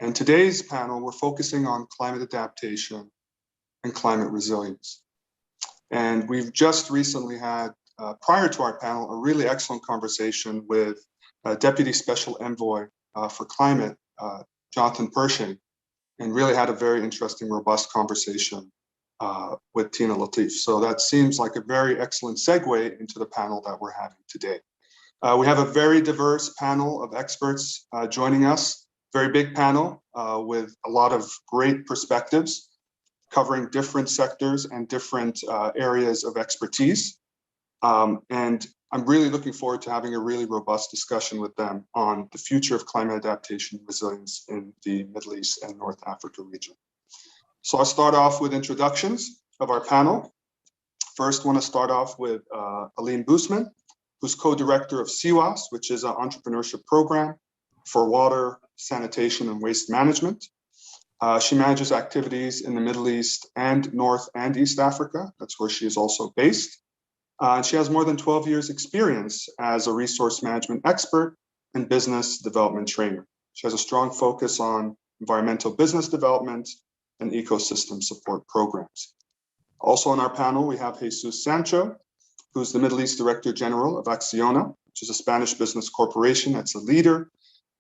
And today's panel, we're focusing on climate adaptation and climate resilience. And we've just recently had, prior to our panel, a really excellent conversation with Deputy Special Envoy for Climate, Jonathan Pershing, and really had a very interesting, robust conversation with Tina Latif. So that seems like a very excellent segue into the panel that we're having today. We have a very diverse panel of experts joining us, very big panel with a lot of great perspectives, covering different sectors and different areas of expertise. And I'm really looking forward to having a really robust discussion with them on the future of climate adaptation and resilience in the Middle East and North Africa region. So I'll start off with introductions of our panel. First, I want to start off with Aline Bousman, who's co-director of CWAS, which is an entrepreneurship program for water, sanitation, and waste management. She manages activities in the Middle East and North and East Africa. That's where she is also based. And she has more than 12 years experience as a resource management expert and business development trainer. She has a strong focus on environmental business development and ecosystem support programs. Also on our panel, we have Jesus Sancho, who's the Middle East Director General of Acciona, which is a Spanish business corporation that's a leader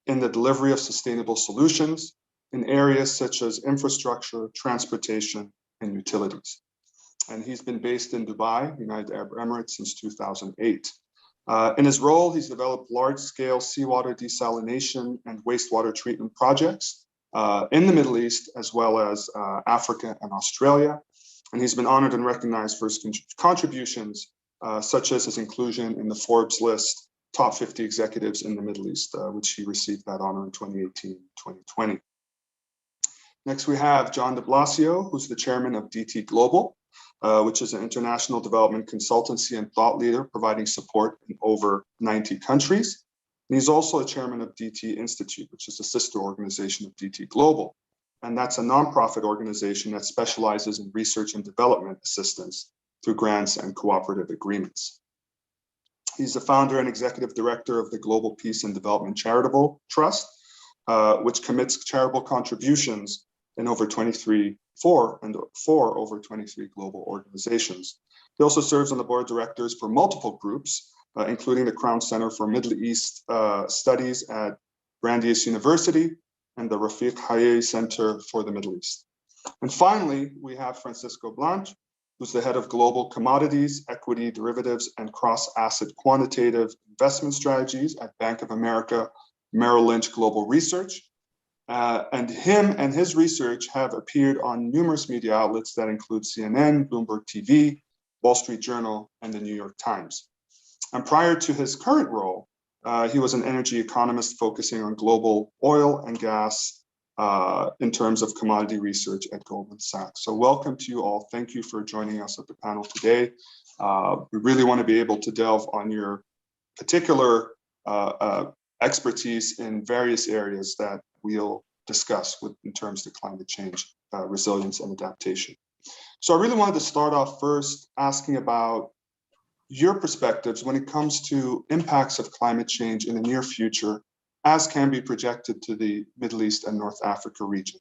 in the delivery of sustainable solutions in areas such as infrastructure, transportation, and utilities. And he's been based in Dubai, United Arab Emirates, since 2008. In his role, he's developed large-scale seawater desalination and wastewater treatment projects in the Middle East, as well as Africa and Australia. And he's been honored and recognized for his contributions, such as his inclusion in the Forbes list, top 50 executives in the Middle East, which he received that honor in 2018-2020. Next, we have John de Blasio, who's the chairman of DT Global, which is an international development consultancy and thought leader providing support in over 90 countries. And he's also a chairman of DT Institute, which is a sister organization of DT Global. And that's a nonprofit organization that specializes in research and development assistance through grants and cooperative agreements. He's the founder and executive director of the Global Peace and Development Charitable Trust, which commits charitable contributions in over 23 over 23 global organizations. He also serves on the board of directors for multiple groups, including the Crown Center for Middle East Studies at Brandeis University and the Rafiq Hayei Center for the Middle East. And finally, we have Francisco Blanch, who's the head of global commodities, equity, derivatives, and cross-asset quantitative investment strategies at Bank of America Merrill Lynch Global Research. And him and his research have appeared on numerous media outlets that include CNN, Bloomberg TV, Wall Street Journal, and the New York Times. And prior to his current role, he was an energy economist focusing on global oil and gas in terms of commodity research at Goldman Sachs. So welcome to you all. Thank you for joining us at the panel today. We really want to be able to delve on your particular expertise in various areas that we'll discuss in terms of climate change, resilience, and adaptation. So I really wanted to start off first asking about your perspectives when it comes to impacts of climate change in the near future, as can be projected to the Middle East and North Africa region.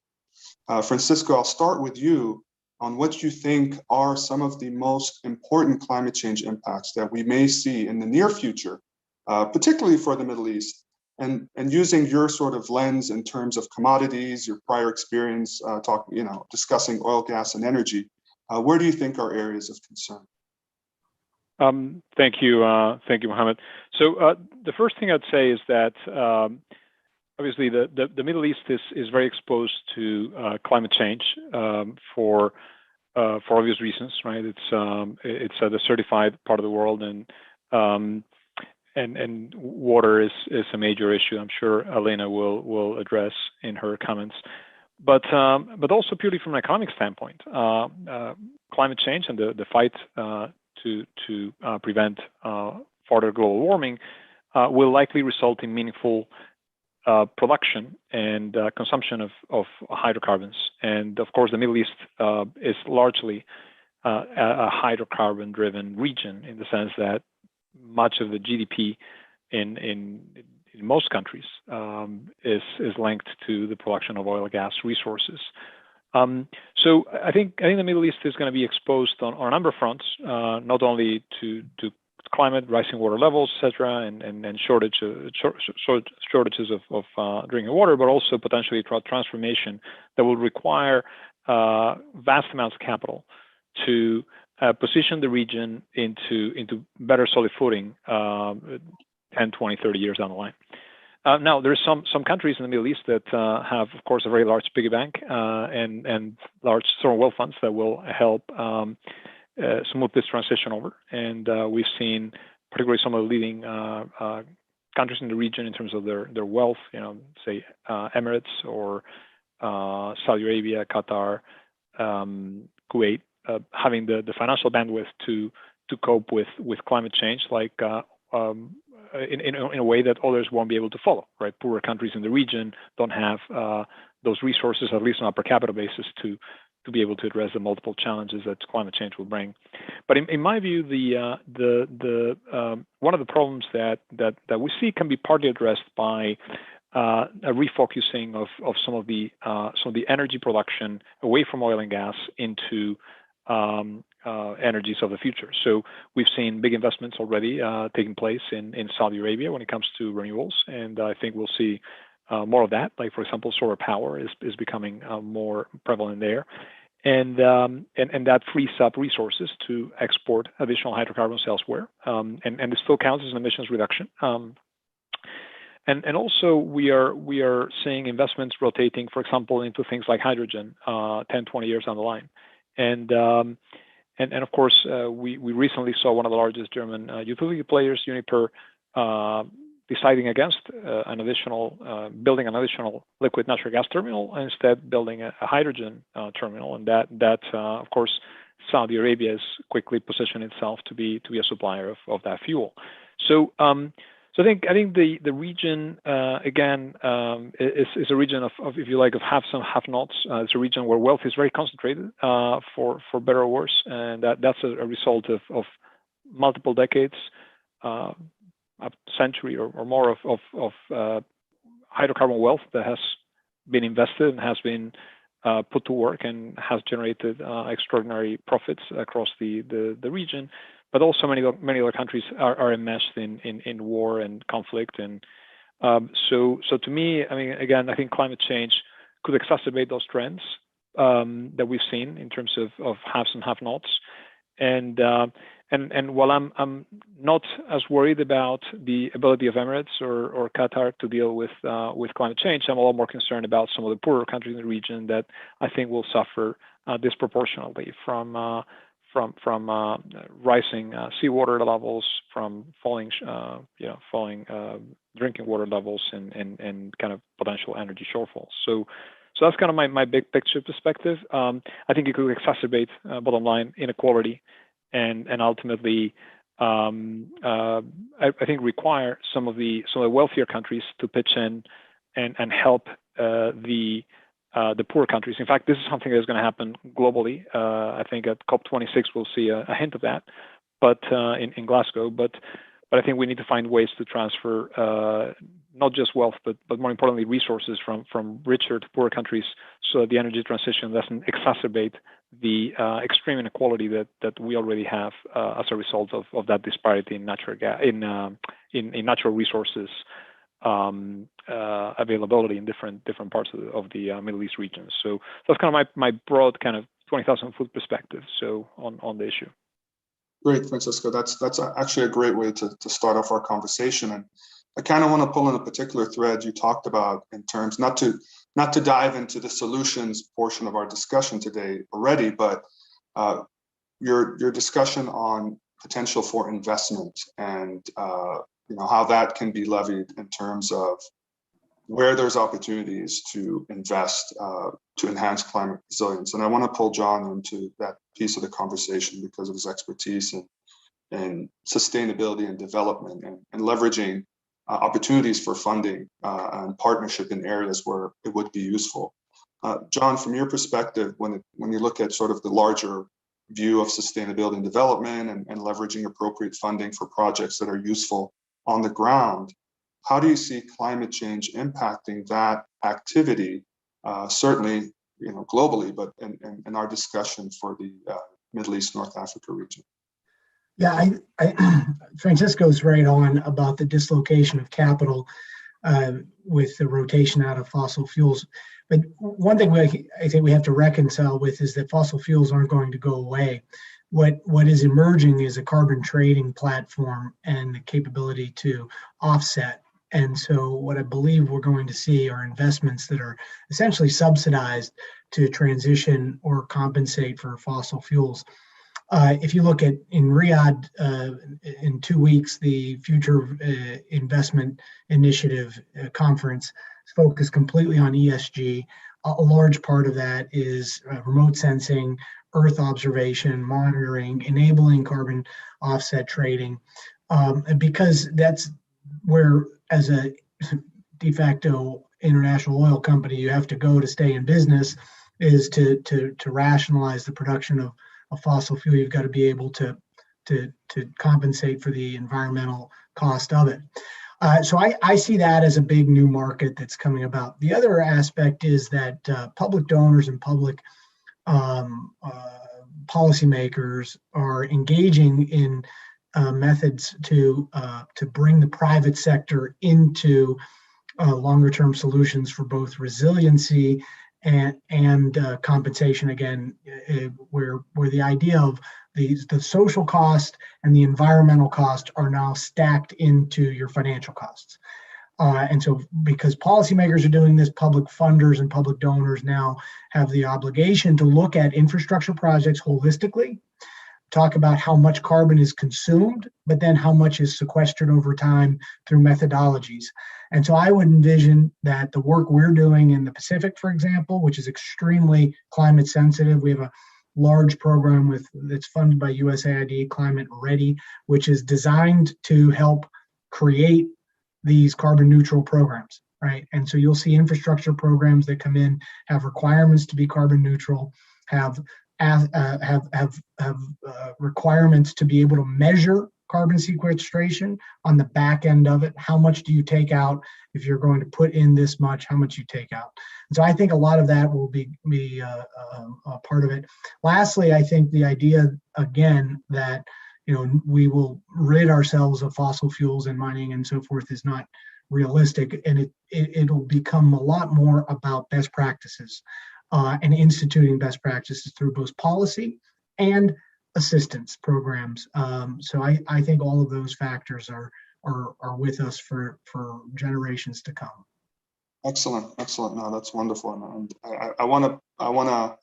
Francisco, I'll start with you on what you think are some of the most important climate change impacts that we may see in the near future, particularly for the Middle East, and using your sort of lens in terms of commodities, your prior experience, discussing oil, gas, and energy. Where do you think are areas of concern? Thank you, Mohammed. So the first thing I'd say is that obviously the Middle East is very exposed to climate change for obvious reasons, right? It's a desertified part of the world, and water is a major issue. I'm sure Elena will address in her comments, but also purely from an economic standpoint, climate change and the fight to prevent further global warming will likely result in meaningful production and consumption of hydrocarbons. And of course, the Middle East is largely a hydrocarbon-driven region in the sense that much of the GDP in most countries is linked to the production of oil and gas resources. So I think the Middle East is going to be exposed on a number of fronts, not only to climate, rising water levels, etc., and shortages of drinking water, but also potentially transformation that will require vast amounts of capital to position the region into better solid footing 10, 20, 30 years down the line. Now, there's some countries in the Middle East that have, of course, a very large piggy bank and large sovereign wealth funds that will help smooth this transition over. And we've seen particularly some of the leading countries in the region in terms of their wealth, say Emirates or Saudi Arabia, Qatar, Kuwait, having the financial bandwidth to cope with climate change, like in a way that others won't be able to follow. Right, poorer countries in the region don't have those resources, at least on a per capita basis, to be able to address the multiple challenges that climate change will bring. But in my view, the one of the problems that we see can be partly addressed by a refocusing of some of the energy production away from oil and gas into energies of the future. So we've seen big investments already taking place in Saudi Arabia when it comes to renewables, and I think we'll see more of that. Like, for example, solar power is becoming more prevalent there, and that frees up resources to export additional hydrocarbons elsewhere, and it still counts as an emissions reduction. And also we are seeing investments rotating, for example, into things like hydrogen 10, 20 years down the line. And of course, we recently saw one of the largest German utility players, Uniper, deciding against building an additional liquid natural gas terminal, and instead building a hydrogen terminal. And that of course, Saudi Arabia has quickly positioned itself to be a supplier of that fuel. So I think the region again is a region of, if you like, of haves and have-nots. It's a region where wealth is very concentrated, for better or worse, and that's a result of multiple decades, a century or more of hydrocarbon wealth that has been invested and has been put to work and has generated extraordinary profits across the region. But also many other countries are enmeshed in war and conflict, and so to me, I mean, again, I think climate change could exacerbate those trends that we've seen in terms of haves and have-nots, and while I'm not as worried about the ability of Emirates or Qatar to deal with climate change, I'm a lot more concerned about some of the poorer countries in the region that I think will suffer disproportionately from rising seawater levels, from falling drinking water levels, and kind of potential energy shortfalls. So that's kind of my big picture perspective. I think it could exacerbate bottom line inequality, and ultimately, I think require some of the wealthier countries to pitch in and help the poor countries. In fact, this is something that's going to happen globally. I think at COP26 we'll see a hint of that, but in Glasgow. But I think we need to find ways to transfer not just wealth, but more importantly, resources from richer to poorer countries, so that the energy transition doesn't exacerbate the extreme inequality that we already have as a result of that disparity in in natural resources availability in different parts of the Middle East region. So that's kind of my broad kind of 20,000 foot perspective. So on the issue. Great, Francisco. That's actually a great way to start off our conversation. And I kind of want to pull in a particular thread you talked about in terms, not to dive into the solutions portion of our discussion today already, but your discussion on potential for investment and how that can be levied in terms of where there's opportunities to invest to enhance climate resilience. And I want to pull John into that piece of the conversation because of his expertise in sustainability and development and leveraging opportunities for funding and partnership in areas where it would be useful. John, from your perspective, when you look at sort of the larger view of sustainability and development and leveraging appropriate funding for projects that are useful on the ground, how do you see climate change impacting that activity? Certainly, globally, but in our discussion for the Middle East, North Africa region. Yeah, Francisco's right on about the dislocation of capital with the rotation out of fossil fuels. But one thing I think we have to reconcile with is that fossil fuels aren't going to go away. What is emerging is a carbon trading platform and the capability to offset. And so what I believe we're going to see are investments that are essentially subsidized to transition or compensate for fossil fuels. If you look at in Riyadh in 2 weeks, the Future Investment Initiative conference is focused completely on ESG. A large part of that is remote sensing, Earth observation, monitoring, enabling carbon offset trading, because that's where, as a de facto international oil company, you have to go to stay in business, is to rationalize the production of fossil fuel. You've got to be able to compensate for the environmental cost of it. So I see that as a big new market that's coming about. The other aspect is that public donors and public policymakers are engaging in methods to bring the private sector into longer term solutions for both resiliency and compensation, again, where the idea of the social cost and the environmental cost are now stacked into your financial costs. And so because policymakers are doing this, public funders and public donors now have the obligation to look at infrastructure projects holistically, talk about how much carbon is consumed, but then how much is sequestered over time through methodologies. And so I would envision that the work we're doing in the Pacific, for example, which is extremely climate sensitive, we have a large program that's funded by USAID, Climate Ready, which is designed to help create these carbon neutral programs, right? And so you'll see infrastructure programs that come in, have requirements to be carbon neutral, have requirements to be able to measure carbon sequestration on the back end of it. How much do you take out if you're going to put in this much? How much you take out? And so I think a lot of that will be a part of it. Lastly, I think the idea again that we will rid ourselves of fossil fuels and mining and so forth is not realistic, and it'll become a lot more about best practices and instituting best practices through both policy and assistance programs. So I think all of those factors are with us for generations to come. Excellent. No, that's wonderful. And I want to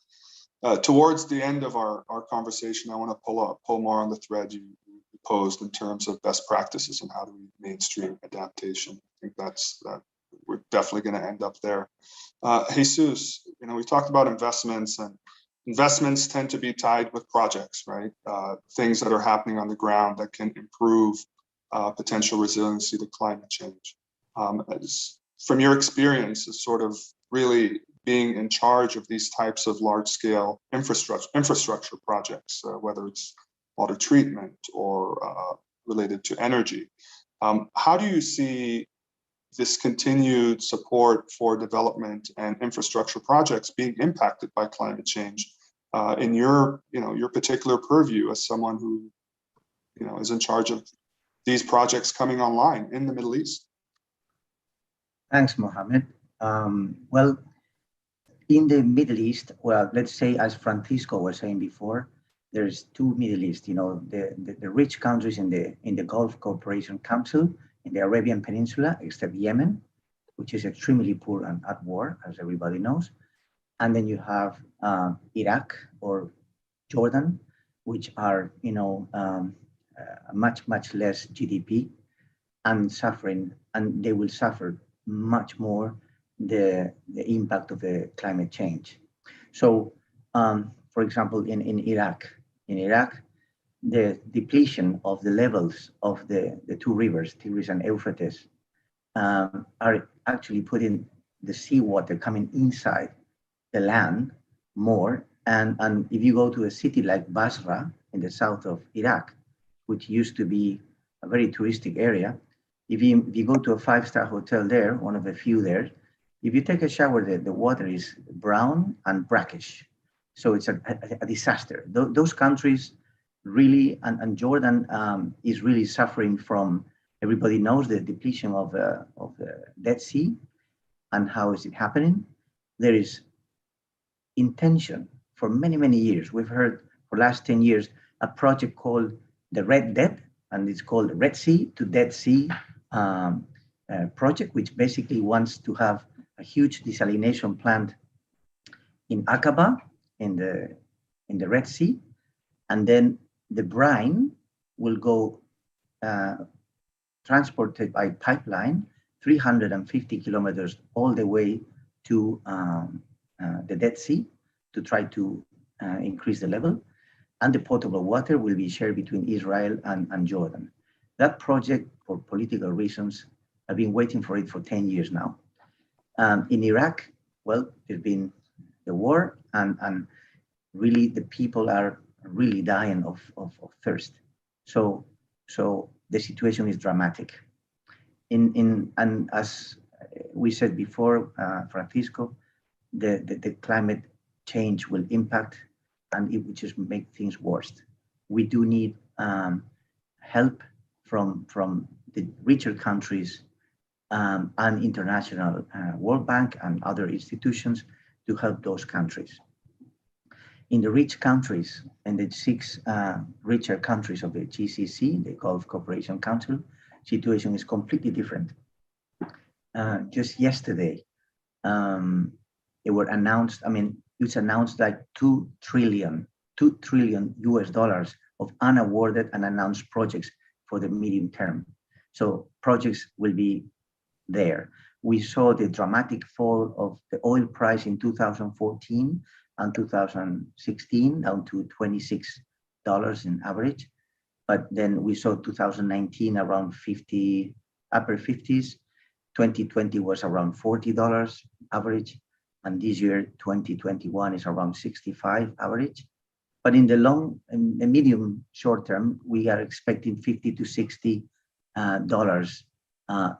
towards the end of our conversation, I want to pull more on the thread you posed in terms of best practices and how do we mainstream adaptation. I think that we're definitely going to end up there. Jesus, we talked about investments, and investments tend to be tied with projects, right? Things that are happening on the ground that can improve potential resiliency to climate change. From your experience as sort of really being in charge of these types of large-scale infrastructure projects, whether it's water treatment or related to energy, how do you see this continued support for development and infrastructure projects being impacted by climate change in your particular purview as someone who is in charge of these projects coming online in the Middle East? Thanks, Mohammed. Well, in the Middle East, well, let's say, as Francisco was saying before, there's two Middle East, the rich countries in the Gulf Cooperation Council in the Arabian Peninsula, except Yemen, which is extremely poor and at war, as everybody knows. And then you have Iraq or Jordan, which are, much less GDP and suffering, and they will suffer much more the impact of the climate change. So, for example, in Iraq, the depletion of the levels of the two rivers, Tigris and Euphrates, are actually putting the seawater coming inside the land more. And if you go to a city like Basra in the south of Iraq, which used to be a very touristic area, If you go to a 5-star hotel there, one of a few there, if you take a shower, the water is brown and brackish. So it's a disaster. Those countries really, and Jordan is really suffering from, everybody knows the depletion of the Dead Sea. And how is it happening? There is intention for many, many years. We've heard for the last 10 years, a project called the Red Dead, and it's called Red Sea to Dead Sea project, which basically wants to have a huge desalination plant in Aqaba in the Red Sea, and then the brine will go transported by pipeline 350 kilometers all the way to the Dead Sea to try to increase the level, and the potable water will be shared between Israel and Jordan. That project, for political reasons, I've been waiting for it for 10 years now. In Iraq, well, there's been the war, and really the people are really dying of thirst. So the situation is dramatic. And as we said before, Francisco, the climate change will impact, and it will just make things worse. We do need help from the richer countries and international World Bank and other institutions to help those countries. In the rich countries, and the 6 richer countries of the GCC, the Gulf Cooperation Council, situation is completely different. Just yesterday, it were announced, it's announced like $2 trillion US dollars of unawarded and announced projects for the medium term. So projects will be there. We saw the dramatic fall of the oil price in 2014 and 2016 down to $26 in average. But then we saw 2019 around 50, upper 50s. 2020 was around $40 average. And this year, 2021 is around 65 average. But in the medium short term, we are expecting $50 to $60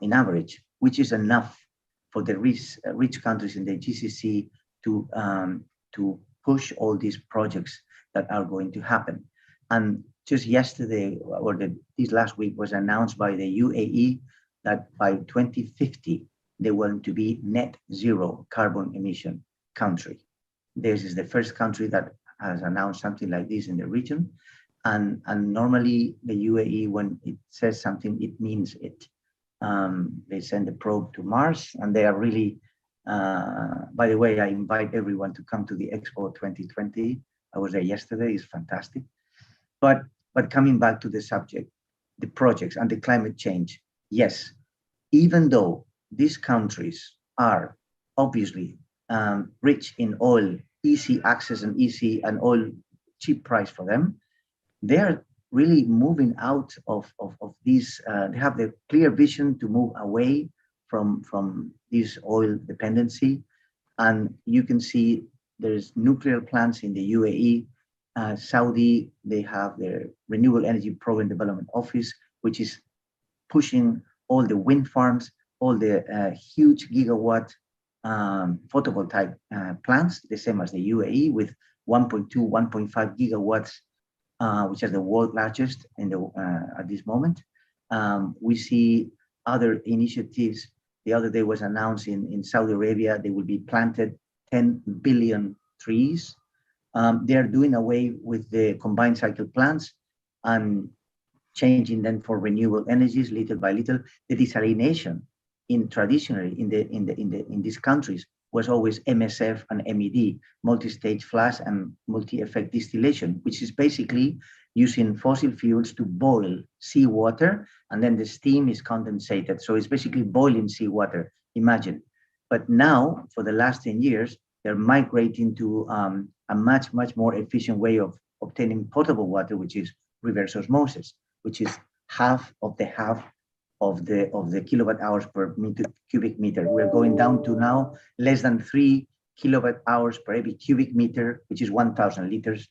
in average, which is enough for the rich countries in the GCC to push all these projects that are going to happen. And just yesterday, or this last week, was announced by the UAE that by 2050, they want to be net zero carbon emission country. This is the first country that has announced something like this in the region. And normally the UAE, when it says something, it means it. They send a probe to Mars, and they are really, by the way, I invite everyone to come to the Expo 2020. I was there yesterday, it's fantastic. But coming back to the subject, the projects and the climate change, yes, even though these countries are obviously rich in oil, easy access and easy and oil cheap price for them, they are really moving out of these, they have the clear vision to move away from this oil dependency. And you can see there's nuclear plants in the UAE, Saudi, they have their Renewable Energy Program Development Office, which is pushing all the wind farms, all the huge gigawatt photovoltaic plants, the same as the UAE, with 1.2, 1.5 gigawatts, which are the world largest in at this moment. We see other initiatives. The other day was announced in Saudi Arabia, they will be planted 10 billion trees. They are doing away with the combined cycle plants and changing them for renewable energies little by little. The desalination traditionally in these countries was always MSF and MED, multi-stage flash and multi-effect distillation, which is basically using fossil fuels to boil seawater, and then the steam is condensated. So it's basically boiling seawater, imagine. But now, for the last 10 years, they're migrating to a much more efficient way of obtaining potable water, which is reverse osmosis, which is half of the kilowatt hours per cubic meter. We're going down to now less than 3 kilowatt hours per every cubic meter, which is 1,000 liters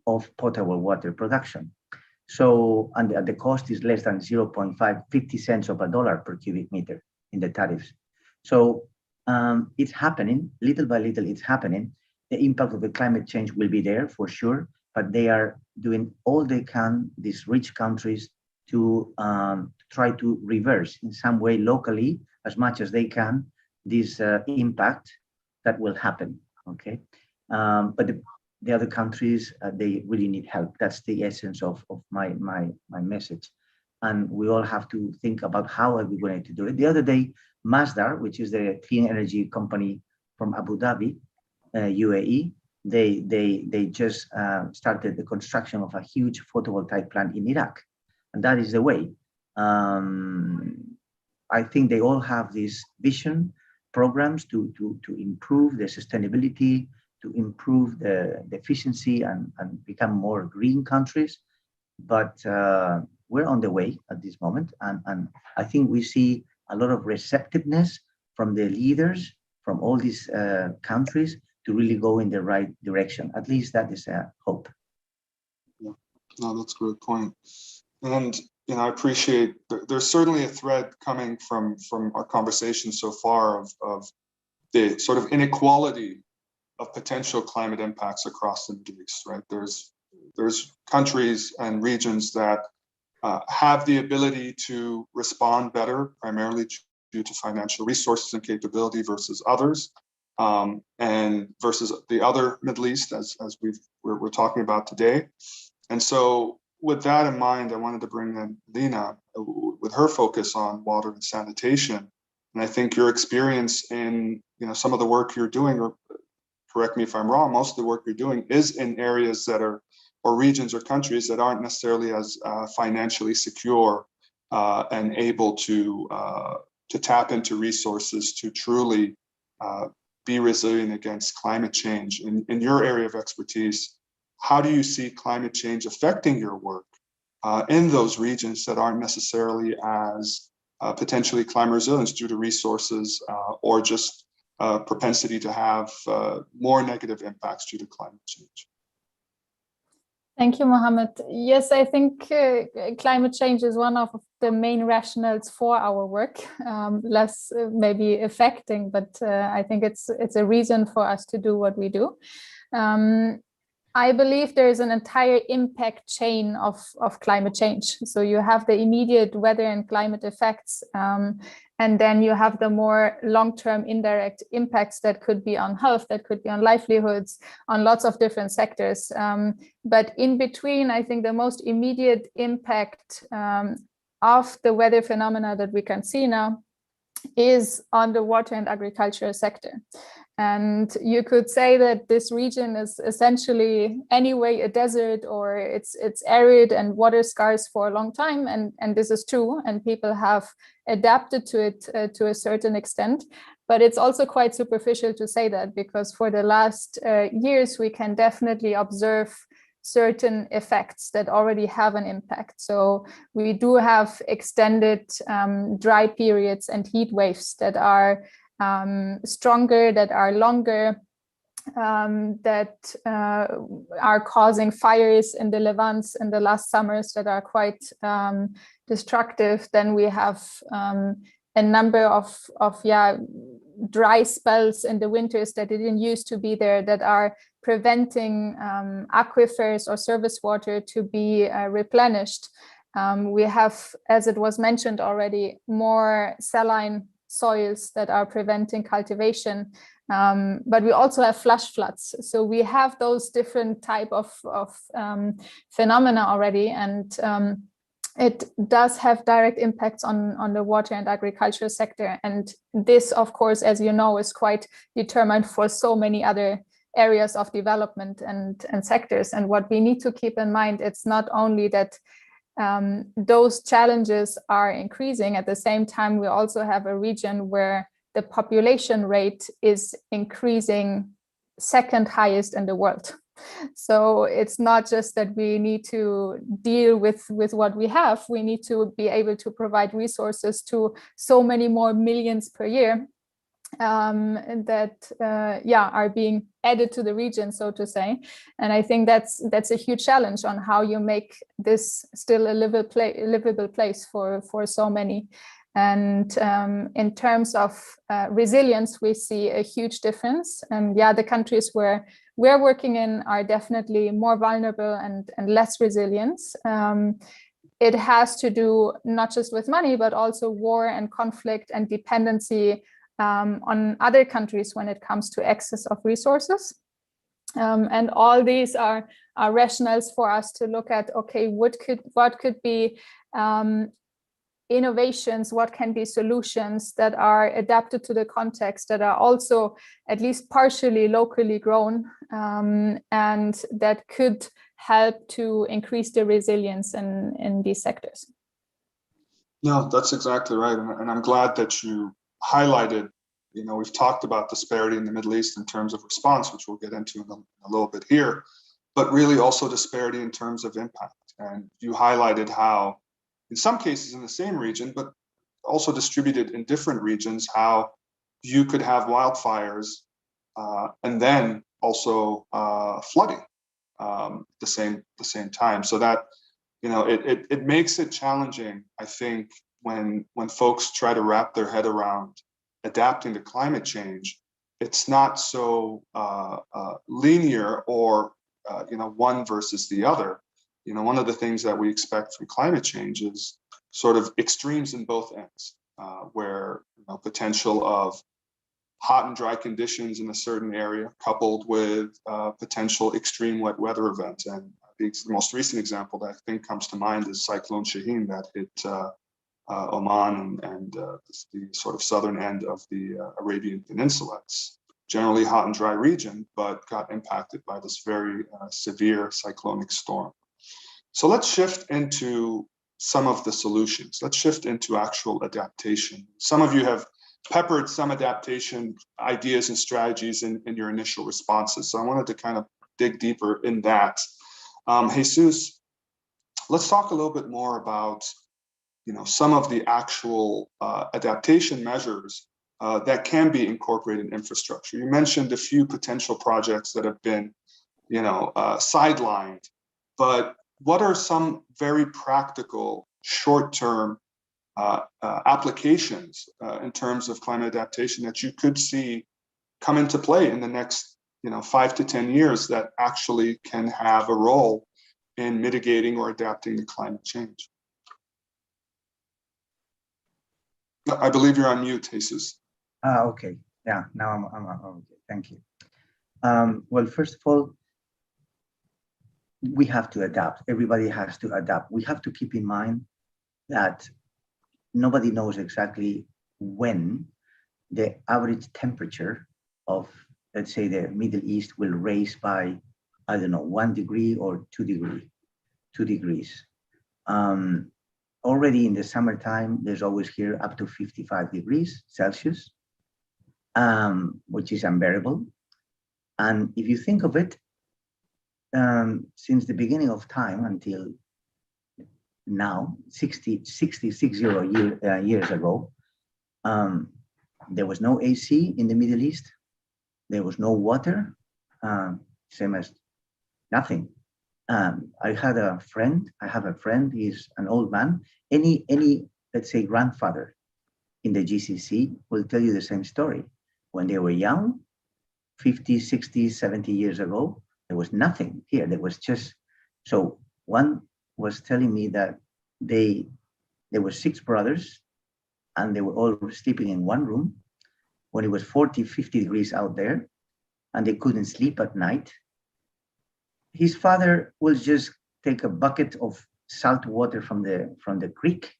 of potable water production. So, and the cost is less than 0.50 cents of a dollar per cubic meter in the tariffs. So it's happening, little by little, it's happening. The impact of the climate change will be there for sure, but they are doing all they can, these rich countries, to try to reverse in some way locally, as much as they can, this impact that will happen, okay? But the other countries, they really need help. That's the essence of my message. And we all have to think about how are we going to do it. The other day, Masdar, which is the clean energy company from Abu Dhabi, UAE, they just started the construction of a huge photovoltaic plant in Iraq. And that is the way. I think they all have this vision, programs to improve the sustainability, to improve the efficiency and become more green countries. But we're on the way at this moment. And I think we see a lot of receptiveness from the leaders from all these countries to really go in the right direction. At least that is a hope. Yeah, no, that's a great point. And I appreciate there's certainly a thread coming from our conversation so far of the sort of inequality of potential climate impacts across the Middle East, right? There's countries and regions that have the ability to respond better, primarily due to financial resources and capability versus others, and versus the other Middle East, as we're talking about today. And so with that in mind, I wanted to bring in Lena with her focus on water and sanitation. And I think your experience in some of the work you're doing, or correct me if I'm wrong, most of the work you're doing is in areas that are, or regions or countries that aren't necessarily as financially secure and able to tap into resources to truly be resilient against climate change. In your area of expertise, how do you see climate change affecting your work in those regions that aren't necessarily as potentially climate resilient due to resources or just propensity to have more negative impacts due to climate change? Thank you, Mohammed. Yes, I think climate change is one of the main rationales for our work, less maybe affecting, but I think it's a reason for us to do what we do. I believe there is an entire impact chain of climate change. So you have the immediate weather and climate effects, and then you have the more long-term indirect impacts that could be on health, that could be on livelihoods, on lots of different sectors. But in between, I think the most immediate impact of the weather phenomena that we can see now is on the water and agriculture sector. And you could say that this region is essentially anyway a desert, or it's arid and water scarce for a long time, and this is true, and people have adapted to it to a certain extent. But it's also quite superficial to say that, because for the last years we can definitely observe certain effects that already have an impact. So we do have extended dry periods and heat waves that are stronger, that are longer, that are causing fires in the Levants in the last summers that are quite destructive. Then we have a number of dry spells in the winters that didn't used to be there, that are preventing aquifers or surface water to be replenished. We have, as it was mentioned already, more saline soils that are preventing cultivation, but we also have flash floods. So we have those different type of phenomena already, and it does have direct impacts on the water and agriculture sector. And this, of course, as you know, is quite determined for so many other areas of development and sectors. And what we need to keep in mind, it's not only that those challenges are increasing. At the same time, we also have a region where the population rate is increasing second highest in the world. So it's not just that we need to deal with what we have, we need to be able to provide resources to so many more millions per year. are being added to the region, so to say. And I think that's a huge challenge on how you make this still a livable place for so many. And in terms of resilience, we see a huge difference. And the countries where we're working in are definitely more vulnerable and less resilient. It has to do not just with money, but also war and conflict and dependency on other countries when it comes to access of resources. And all these are rationales for us to look at, okay, what could be innovations, what can be solutions that are adapted to the context, that are also at least partially locally grown, and that could help to increase the resilience in these sectors. No, that's exactly right. And I'm glad that you highlighted, we've talked about disparity in the Middle East in terms of response, which we'll get into in a little bit here, but really also disparity in terms of impact. And you highlighted how, in some cases in the same region, but also distributed in different regions, how you could have wildfires and then also flooding the same time. So that, it makes it challenging, I think, when folks try to wrap their head around adapting to climate change. It's not so linear or one versus the other. One of the things that we expect from climate change is sort of extremes in both ends, where potential of hot and dry conditions in a certain area coupled with potential extreme wet weather events. And the most recent example that I think comes to mind is Cyclone Shaheen that hit Oman and the sort of southern end of the Arabian Peninsula. It's generally hot and dry region, but got impacted by this very severe cyclonic storm. So let's shift into some of the solutions. Let's shift into actual adaptation. Some of you have peppered some adaptation ideas and strategies in your initial responses. So I wanted to kind of dig deeper in that. Jesus, let's talk a little bit more about some of the actual adaptation measures that can be incorporated in infrastructure. You mentioned a few potential projects that have been sidelined, but what are some very practical short-term applications in terms of climate adaptation that you could see come into play in the next 5 to 10 years that actually can have a role in mitigating or adapting to climate change? I believe you're on mute, Jesus. Okay. Yeah, now I'm okay. Thank you. Well, first of all, we have to adapt. Everybody has to adapt. We have to keep in mind that nobody knows exactly when the average temperature of, let's say, the Middle East will raise by, I don't know, 1 degree or 2 degrees. Already in the summertime, there's always here up to 55 degrees Celsius, which is unbearable. And if you think of it, since the beginning of time until now, 60 years ago, there was no AC in the Middle East. There was no water, same as nothing. I have a friend, he's an old man. Any, let's say, grandfather in the GCC will tell you the same story. When they were young, 50, 60, 70 years ago, there was nothing here. There was just, so one was telling me that there were 6 brothers and they were all sleeping in one room when it was 40, 50 degrees out there and they couldn't sleep at night. His father will just take a bucket of salt water from the creek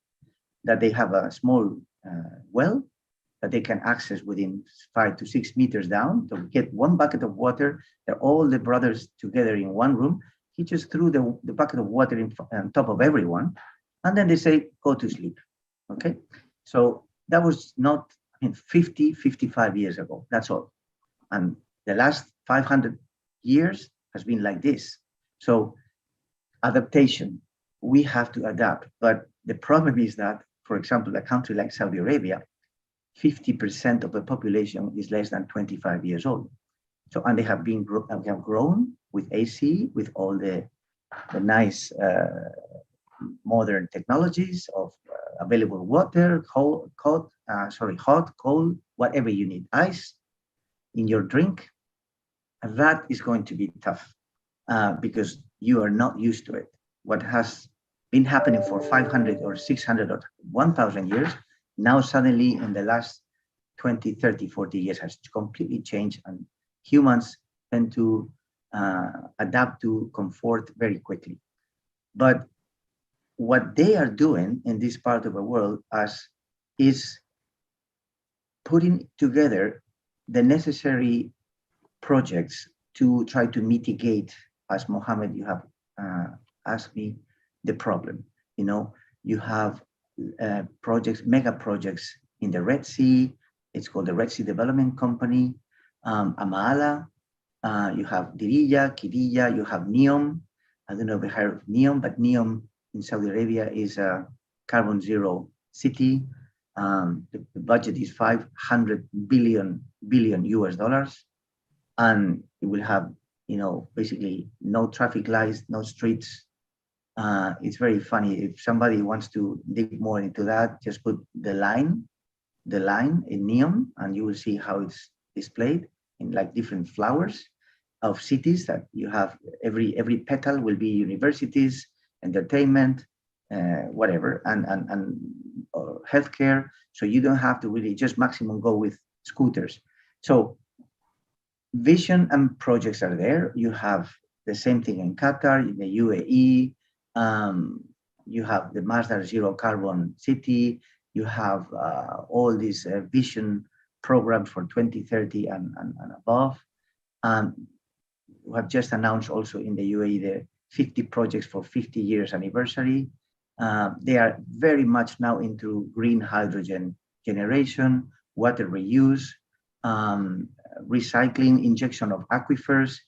that they have a small well that they can access within 5 to 6 meters down. To get one bucket of water, they're all the brothers together in one room. He just threw the bucket of water on top of everyone. And then they say, go to sleep, okay? So that was not, 50, 55 years ago, that's all. And the last 500 years has been like this. So adaptation, we have to adapt. But the problem is that, for example, a country like Saudi Arabia, 50% of the population is less than 25 years old. So, and they have grown with AC, with all the nice modern technologies of available water, hot, cold, whatever you need, ice in your drink. And that is going to be tough because you are not used to it. What has been happening for 500 or 600 or 1,000 years, now suddenly in the last 20, 30, 40 years has completely changed, and humans tend to adapt to comfort very quickly. But what they are doing in this part of the world is putting together the necessary projects to try to mitigate, as Mohammed, you have asked me, the problem. You know, you have projects, mega projects in the Red Sea. It's called the Red Sea Development Company, Amaala. You have Diriyah, Qiddiya, you have NEOM. I don't know if you heard of NEOM, but NEOM in Saudi Arabia is a carbon zero city. The budget is 500 billion US dollars. And it will have, you know, basically no traffic lights, no streets. It's very funny. If somebody wants to dig more into that, just put the line in NEOM, and you will see how it's displayed in like different flowers of cities that you have. Every petal will be universities, entertainment, whatever, and healthcare. So you don't have to really just maximum go with scooters. So vision and projects are there. You have the same thing in Qatar, in the UAE. You have the Masdar Zero Carbon City. You have all these vision programs for 2030 and above. We have just announced also in the UAE the 50 projects for 50 years anniversary. They are very much now into green hydrogen generation, water reuse, recycling, injection of aquifers,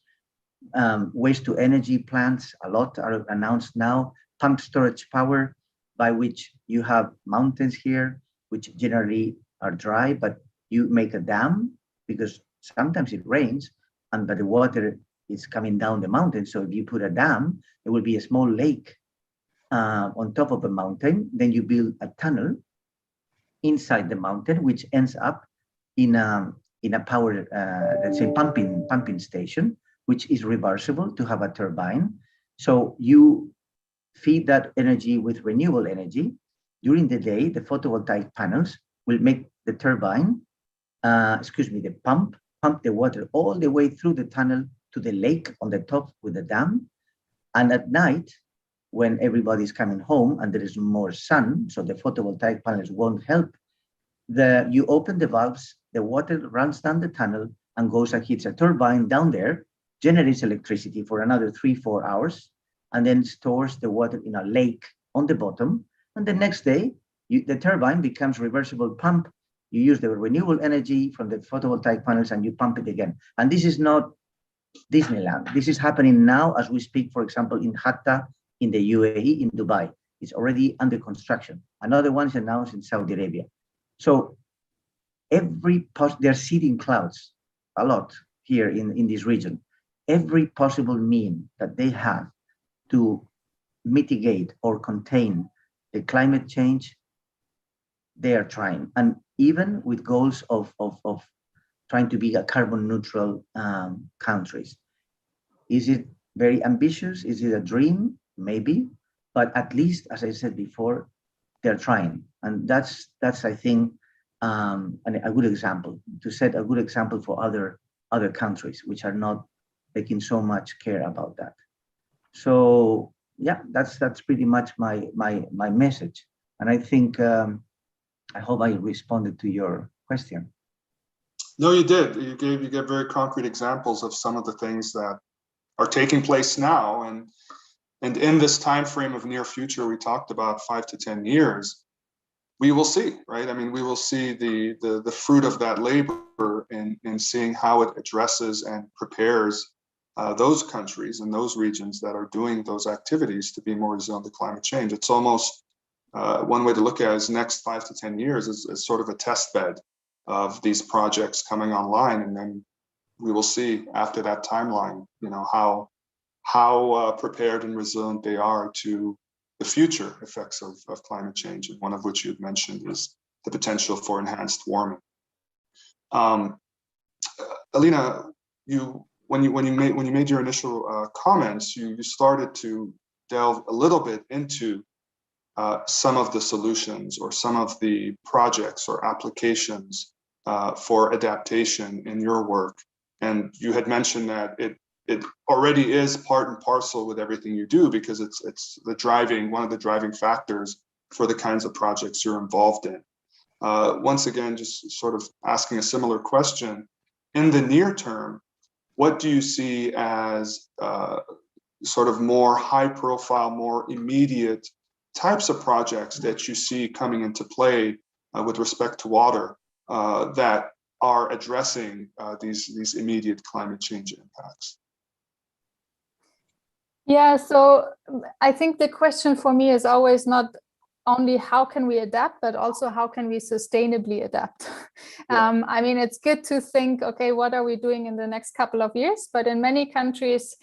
waste to energy plants, a lot are announced now, pump storage power, by which you have mountains here, which generally are dry, but you make a dam because sometimes it rains, but the water is coming down the mountain. So if you put a dam, it will be a small lake on top of a mountain. Then you build a tunnel inside the mountain, which ends up in a power, let's say pumping station, which is reversible to have a turbine. So you feed that energy with renewable energy. During the day, the photovoltaic panels will make the turbine, the pump the water all the way through the tunnel to the lake on the top with the dam. And at night, when everybody's coming home and there is more sun, so the photovoltaic panels won't help, you open the valves, the water runs down the tunnel and goes and hits a turbine down there, generates electricity for another 3-4 hours, and then stores the water in a lake on the bottom. And the next day, the turbine becomes reversible pump. You use the renewable energy from the photovoltaic panels and you pump it again. And this is not Disneyland. This is happening now as we speak, for example, in Hatta, in the UAE, in Dubai. It's already under construction. Another one is announced in Saudi Arabia. So they're seeding clouds a lot here in this region. Every possible mean that they have to mitigate or contain the climate change, they are trying. And even with goals of trying to be a carbon neutral countries. Is it very ambitious? Is it a dream? Maybe, but at least, as I said before, they're trying. And that's I think, a good example, to set a good example for other countries, which are not taking so much care about that. So yeah, that's pretty much my message. And I think, I hope I responded to your question. No, you did. You gave very concrete examples of some of the things that are taking place now, and in this time frame of near future, we talked about 5 to 10 years. We will see, right? I mean, we will see the fruit of that labor in seeing how it addresses and prepares those countries and those regions that are doing those activities to be more resilient to climate change. It's almost one way to look at it is next 5 to 10 years as sort of a test bed of these projects coming online, and then we will see after that timeline, how prepared and resilient they are to the future effects of climate change, and one of which you had mentioned is the potential for enhanced warming. Alina, when you made your initial comments, you started to delve a little bit into some of the solutions or some of the projects or applications for adaptation in your work, and you had mentioned that it already is part and parcel with everything you do, because it's one of the driving factors for the kinds of projects you're involved in. Once again, just sort of asking a similar question. In the near term, what do you see as sort of more high profile, more immediate types of projects that you see coming into play with respect to water that are addressing these immediate climate change impacts? Yeah, so I think the question for me is always not only how can we adapt, but also how can we sustainably adapt. Yeah. I mean, it's good to think, okay, what are we doing in the next couple of years? But in many countries,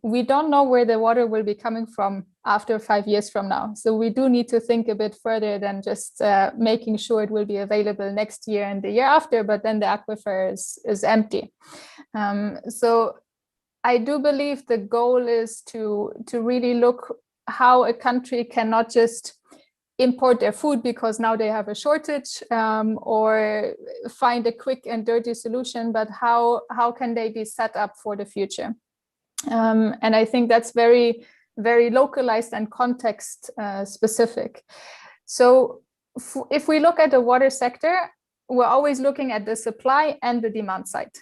we don't know where the water will be coming from after 5 years from now. So we do need to think a bit further than just making sure it will be available next year and the year after, but then the aquifer is empty. So I do believe the goal is to really look how a country cannot just import their food because now they have a shortage, or find a quick and dirty solution, but how can they be set up for the future? And I think that's very, very localized and context specific. So if we look at the water sector, we're always looking at the supply and the demand side.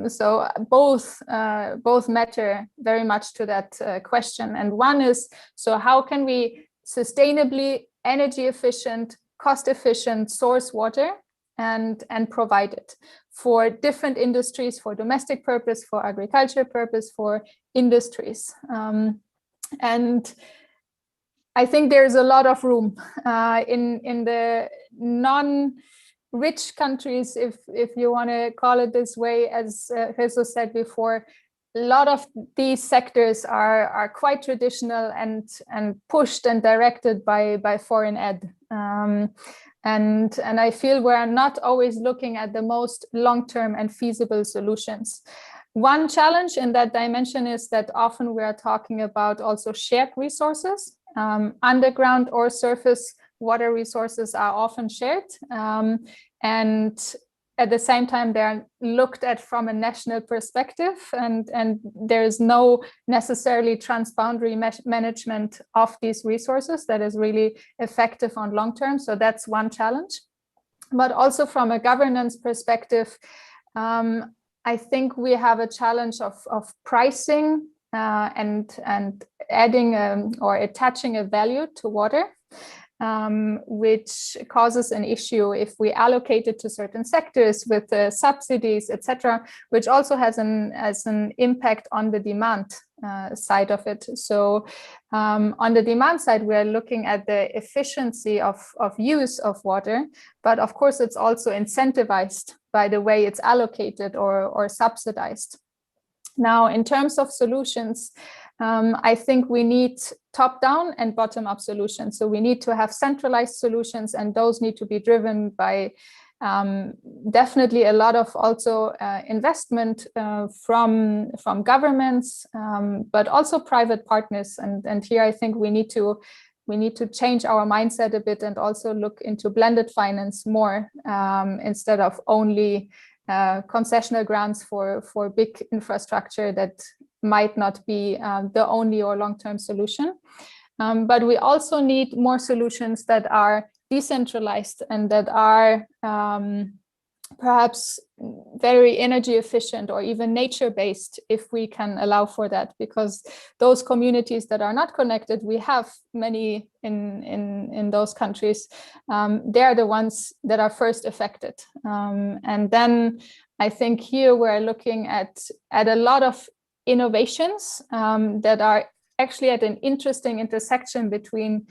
So both matter very much to that question. And one is, so how can we sustainably, energy efficient, cost efficient source water and provide it for different industries, for domestic purpose, for agriculture purpose, for industries. And I think there's a lot of room in the non-rich countries, if you want to call it this way, as Jesus said before. A lot of these sectors are quite traditional and pushed and directed by foreign aid. And I feel we're not always looking at the most long-term and feasible solutions. One challenge in that dimension is that often we are talking about also shared resources. Underground or surface water resources are often shared. And at the same time, they're looked at from a national perspective, and there is no necessarily transboundary management of these resources that is really effective on long term. So that's one challenge. But also from a governance perspective, I think we have a challenge of pricing and adding or attaching a value to water. Which causes an issue if we allocate it to certain sectors with subsidies, etc., which also has an impact on the demand side of it. So on the demand side, we are looking at the efficiency of use of water, but of course it's also incentivized by the way it's allocated or subsidized. Now, in terms of solutions, I think we need top-down and bottom-up solutions. So we need to have centralized solutions, and those need to be driven by definitely a lot of also investment from governments, but also private partners. And here I think we need to change our mindset a bit and also look into blended finance more instead of only concessional grants for big infrastructure that might not be the only or long-term solution. But we also need more solutions that are decentralized and that are perhaps very energy efficient or even nature-based, if we can allow for that, because those communities that are not connected, we have many in those countries, they're the ones that are first affected. And then I think here we're looking at a lot of innovations that are actually at an interesting intersection between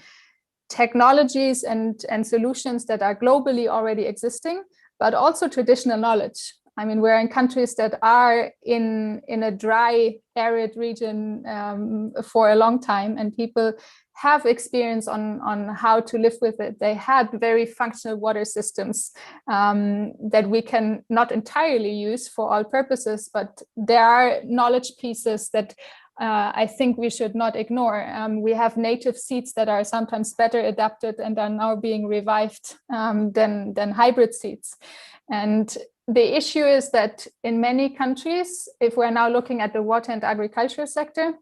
technologies and solutions that are globally already existing, but also traditional knowledge. I mean, we're in countries that are in a dry, arid region for a long time, and people have experience on how to live with it. They had very functional water systems that we can not entirely use for all purposes, but there are knowledge pieces that I think we should not ignore. We have native seeds that are sometimes better adapted and are now being revived than hybrid seeds. And the issue is that in many countries, if we're now looking at the water and agriculture sector,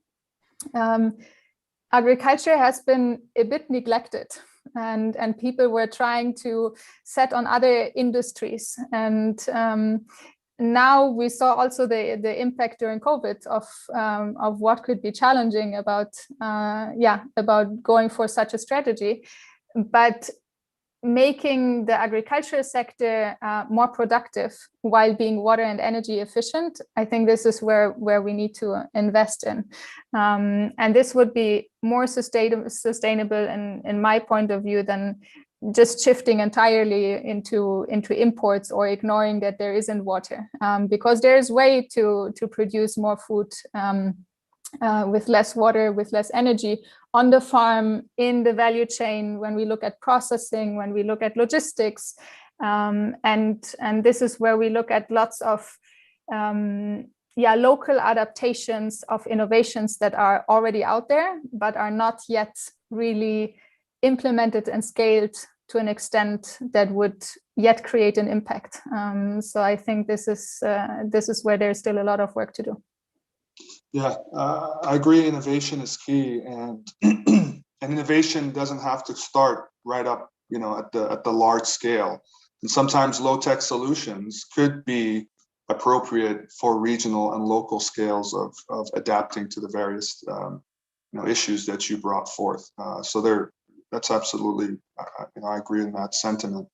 agriculture has been a bit neglected, and people were trying to set on other industries. And now we saw also the impact during COVID of what could be challenging about going for such a strategy. But making the agricultural sector more productive while being water and energy efficient, I think this is where we need to invest in. And this would be more sustainable in my point of view than just shifting entirely into imports or ignoring that there isn't water, because there is way to produce more food with less water, with less energy on the farm, in the value chain, when we look at processing, when we look at logistics. And this is where we look at lots of local adaptations of innovations that are already out there, but are not yet really implemented and scaled to an extent that would yet create an impact. So I think this is where there's still a lot of work to do. Yeah, I agree. Innovation is key, and and innovation doesn't have to start right up, at the large scale. And sometimes low-tech solutions could be appropriate for regional and local scales of adapting to the various issues that you brought forth. That's absolutely, I agree in that sentiment.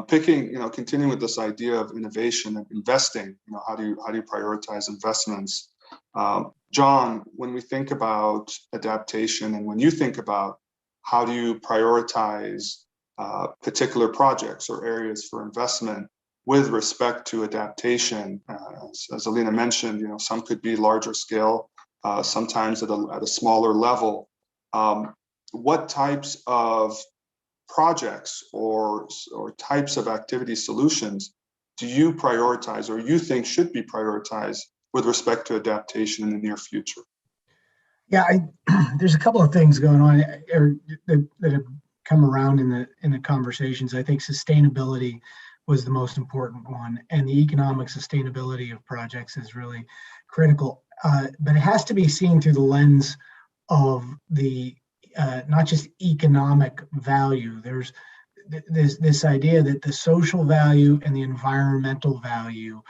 Continuing with this idea of innovation and investing, how do you prioritize investments? John, when we think about adaptation, and when you think about how do you prioritize particular projects or areas for investment with respect to adaptation, as Alina mentioned, some could be larger scale, sometimes at a smaller level. What types of projects or types of activity solutions do you prioritize, or you think should be prioritized with respect to adaptation in the near future? Yeah, there's a couple of things going on that have come around in the conversations. I think sustainability was the most important one, and the economic sustainability of projects is really critical. But it has to be seen through the lens of the not just economic value. There's this idea that the social value and the environmental value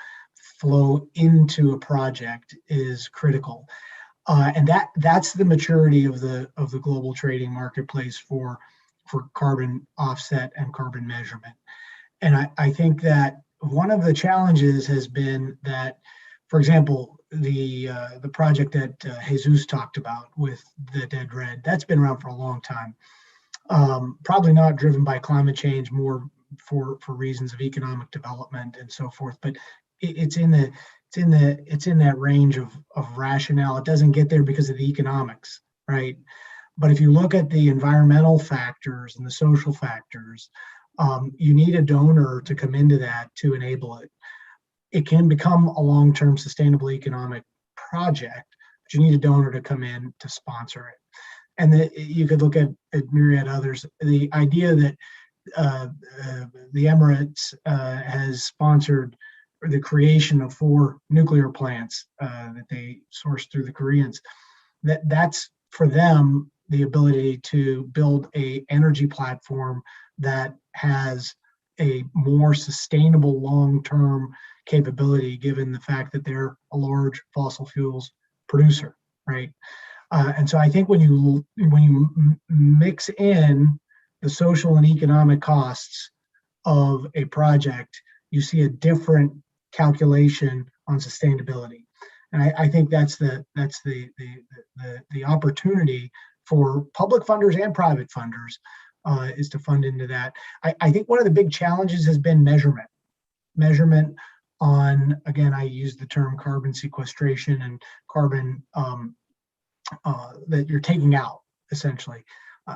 flow into a project is critical, and that's the maturity of the global trading marketplace for carbon offset and carbon measurement. And I think that one of the challenges has been that, for example, the project that Jesus talked about with the Dead Red, that's been around for a long time. Probably not driven by climate change, more for reasons of economic development and so forth, but it's in that range of rationale. It doesn't get there because of the economics, right? But if you look at the environmental factors and the social factors, you need a donor to come into that to enable it. It can become a long-term sustainable economic project, but you need a donor to come in to sponsor it. And you could look at myriad others. The idea that the Emirates has sponsored the creation of 4 nuclear plants that they sourced through the Koreans, that's for them the ability to build a energy platform that has a more sustainable long-term capability, given the fact that they're a large fossil fuels producer, right? And so I think when you mix in the social and economic costs of a project, you see a different calculation on sustainability. And I think that's the opportunity for public funders and private funders is to fund into that. I think one of the big challenges has been measurement on, again, I use the term carbon sequestration and carbon that you're taking out, essentially.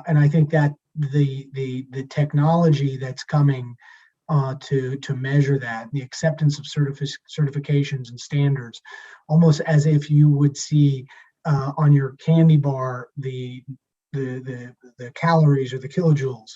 And I think that the technology that's coming to measure that, the acceptance of certifications and standards, almost as if you would see on your candy bar the calories or the kilojoules.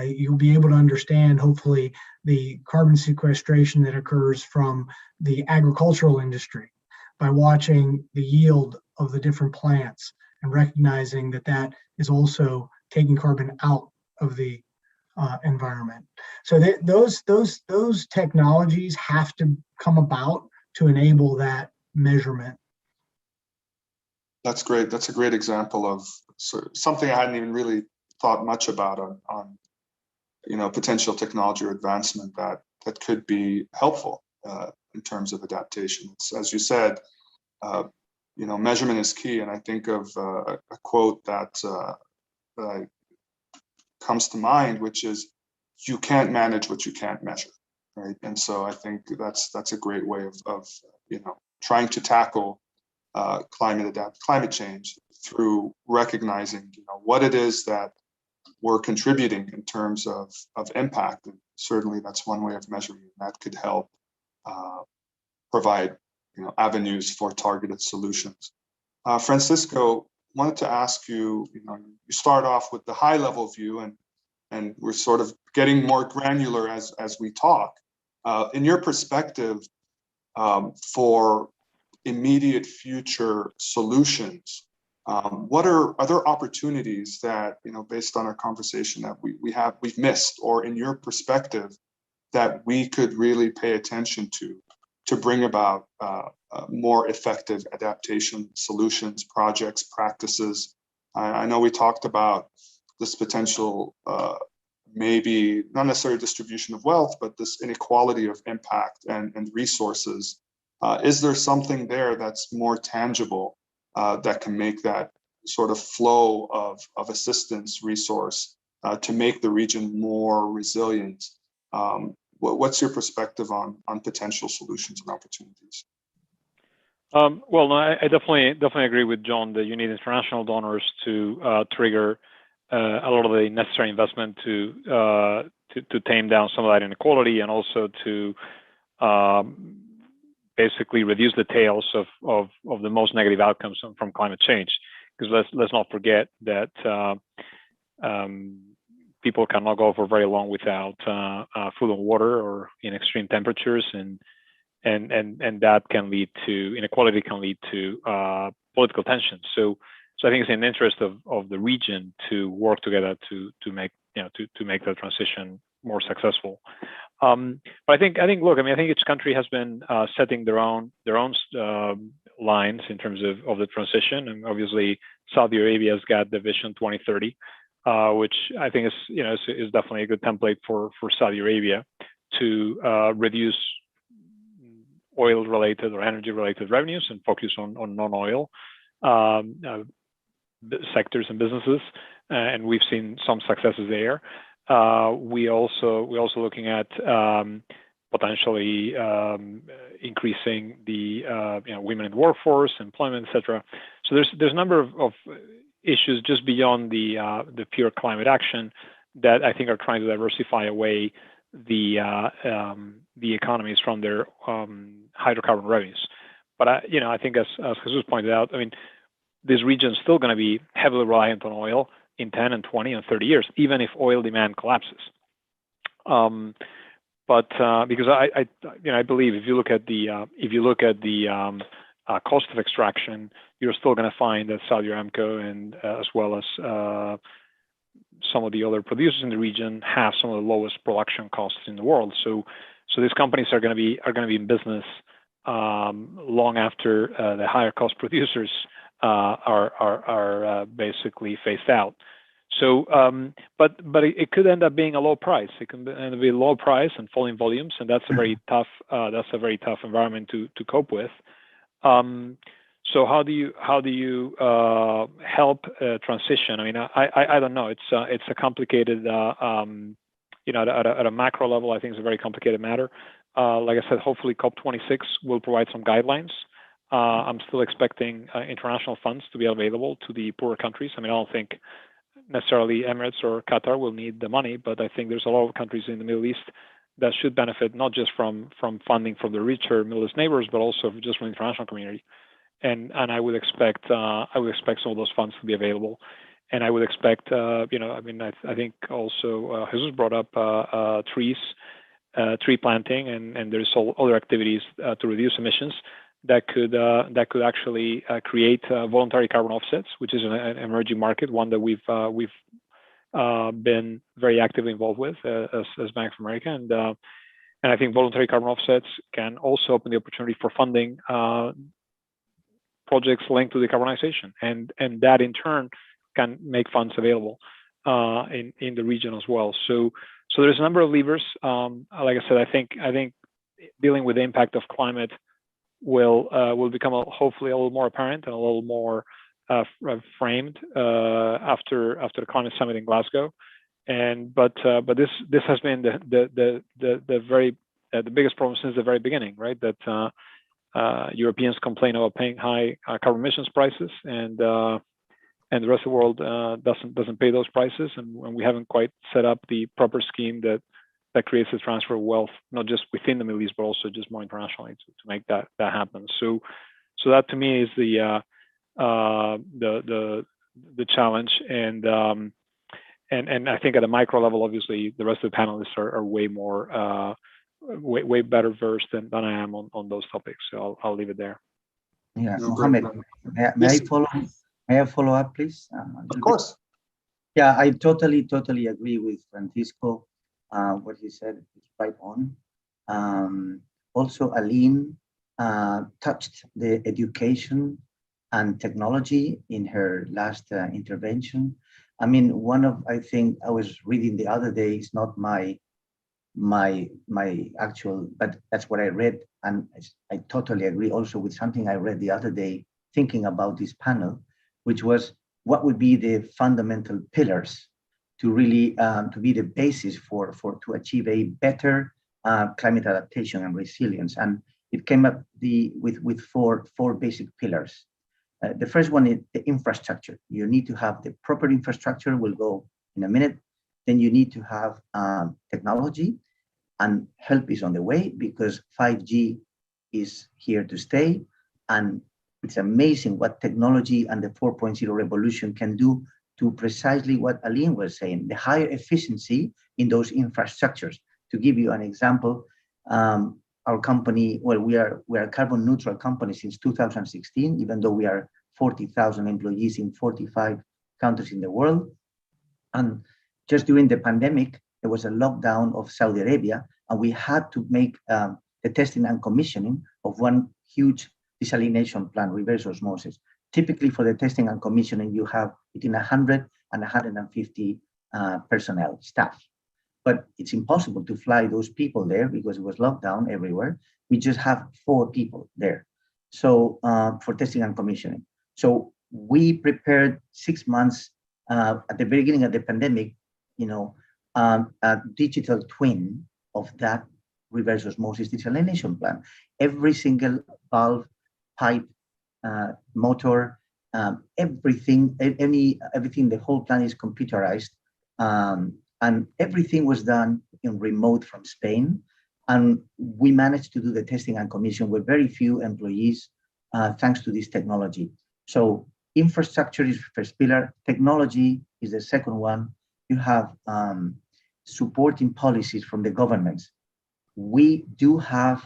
You'll be able to understand, hopefully, the carbon sequestration that occurs from the agricultural industry by watching the yield of the different plants and recognizing that that is also taking carbon out of the environment. So those technologies have to come about to enable that measurement. That's great. That's a great example of something I hadn't even really thought much about on potential technology or advancement that could be helpful in terms of adaptation. It's, as you said, measurement is key. And I think of a quote that comes to mind, which is, "You can't manage what you can't measure," right? And so I think that's a great way of trying to tackle climate change through recognizing what it is that we're contributing in terms of impact. And certainly that's one way of measuring it. That could help provide avenues for targeted solutions. Francisco, wanted to ask you, you start off with the high level view, and we're sort of getting more granular as we talk. In your perspective, for immediate future solutions, what are other opportunities that, based on our conversation, that we've missed, or in your perspective, that we could really pay attention to bring about more effective adaptation solutions, projects, practices? I know we talked about this potential, maybe not necessarily distribution of wealth, but this inequality of impact and resources. Is there something there that's more tangible that can make that sort of flow of assistance resource to make the region more resilient? What's your perspective on potential solutions and opportunities? Well, no, I definitely agree with John that you need international donors to trigger a lot of the necessary investment to tame down some of that inequality, and also to basically reduce the tails of the most negative outcomes from climate change. Because let's not forget that people cannot go for very long without food and water, or in extreme temperatures, and that can lead to inequality, can lead to political tension. So I think it's in the interest of the region to work together to make that transition more successful. But I think look, I think each country has been setting their own lines in terms of the transition, and obviously Saudi Arabia has got the Vision 2030, which I think is definitely a good template for Saudi Arabia to reduce oil-related or energy-related revenues and focus on non-oil sectors and businesses, and we've seen some successes there. We also looking at potentially increasing the women in the workforce, employment, etc. So there's a number of issues just beyond the pure climate action that I think are trying to diversify away the economies from their hydrocarbon revenues. But I think as Jesus pointed out, this region is still going to be heavily reliant on oil in 10 and 20 and 30 years, even if oil demand collapses. But because I believe if you look at the cost of extraction, you're still going to find that Saudi Aramco and as well as some of the other producers in the region have some of the lowest production costs in the world. So these companies are going to be in business long after the higher cost producers are basically phased out. So, but it could end up being a low price. It can end up being a low price and falling volumes, and that's a very tough environment to cope with. So how do you help transition? I mean, I don't know. It's a complicated, at a macro level, I think it's a very complicated matter. Like I said, hopefully COP26 will provide some guidelines. I'm still expecting international funds to be available to the poorer countries. I mean, I don't think necessarily Emirates or Qatar will need the money, but I think there's a lot of countries in the Middle East that should benefit not just from funding from the richer Middle East neighbors, but also just from the international community. And I would expect some of those funds to be available. And I would expect, I think also Jesus brought up tree planting, and there's other activities to reduce emissions that could actually create voluntary carbon offsets, which is an emerging market, one that we've been very actively involved with as Bank of America, and I think voluntary carbon offsets can also open the opportunity for funding projects linked to decarbonization, and that in turn can make funds available in the region as well. So there's a number of levers. Like I said, I think dealing with the impact of climate will become hopefully a little more apparent and a little more framed after the climate summit in Glasgow. But this has been the biggest problem since the very beginning, right? That Europeans complain about paying high carbon emissions prices, and the rest of the world doesn't pay those prices, and we haven't quite set up the proper scheme that creates the transfer of wealth, not just within the Middle East, but also just more internationally to make that happen. So that to me is the challenge, and I think at a micro level, obviously, the rest of the panelists are way more way better versed than I am on those topics. So I'll leave it there. Yeah, No, Mohammed, may I follow? May I follow up, please? Of course. Yeah, I totally agree with Francisco. What he said is right on. Also, Aline touched the education and technology in her last intervention. I mean, I think I was reading the other day, it's not my actual, but that's what I read, and I totally agree also with something I read the other day, thinking about this panel, which was what would be the fundamental pillars to really to be the basis to achieve a better climate adaptation and resilience. And it came up with four basic pillars. The first one is the infrastructure. You need to have the proper infrastructure. We'll go in a minute. Then you need to have technology, and help is on the way because 5G is here to stay. And it's amazing what technology and the 4.0 revolution can do to precisely what Aline was saying, the higher efficiency in those infrastructures. To give you an example, our company, well, we are a carbon neutral company since 2016, even though we are 40,000 employees in 45 countries in the world. And just during the pandemic, there was a lockdown of Saudi Arabia, and we had to make the testing and commissioning of one huge desalination plant, reverse osmosis. Typically for the testing and commissioning, you have between 100 and 150 personnel, staff. But it's impossible to fly those people there because it was locked down everywhere. We just have 4 people there. So for testing and commissioning. So we prepared 6 months at the beginning of the pandemic, a digital twin of that reverse osmosis desalination plant. Every single valve, pipe, motor, everything, the whole plant is computerized, and everything was done in remote from Spain. And we managed to do the testing and commission with very few employees, thanks to this technology. So infrastructure is first pillar, technology is the second one. You have supporting policies from the governments. We do have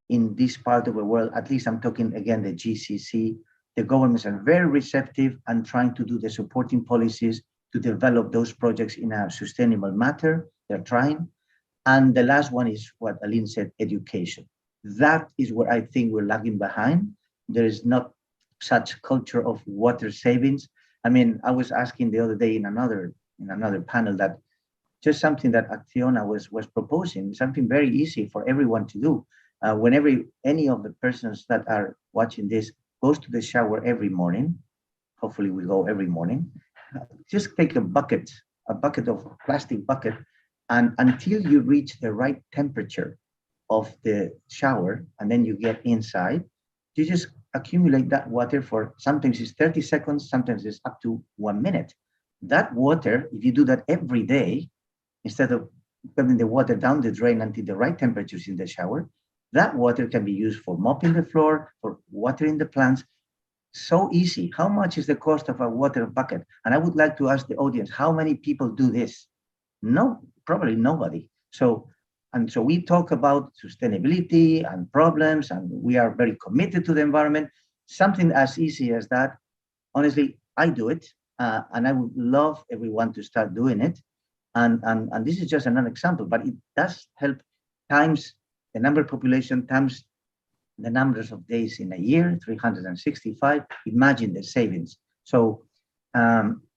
in this part of the world, at least I'm talking again, the GCC, the governments are very receptive and trying to do the supporting policies to develop those projects in a sustainable manner. They're trying. And the last one is what Aline said, education. That is what I think we're lagging behind. There is not such culture of water savings. I mean, I was asking the other day in another panel that just something that Acciona was proposing, something very easy for everyone to do. Whenever any of the persons that are watching this goes to the shower every morning, hopefully we go every morning, just take a bucket of plastic bucket, and until you reach the right temperature of the shower, and then you get inside, you just accumulate that water for, sometimes it's 30 seconds, sometimes it's up to 1 minute. That water, if you do that every day, instead of putting the water down the drain until the right temperatures in the shower, that water can be used for mopping the floor, for watering the plants. So easy. How much is the cost of a water bucket? And I would like to ask the audience, how many people do this? No, probably nobody. So we talk about sustainability and problems, and we are very committed to the environment. Something as easy as that, honestly, I do it, and I would love everyone to start doing it. And this is just another example, but it does help times the number of population times the numbers of days in a year, 365. Imagine the savings. So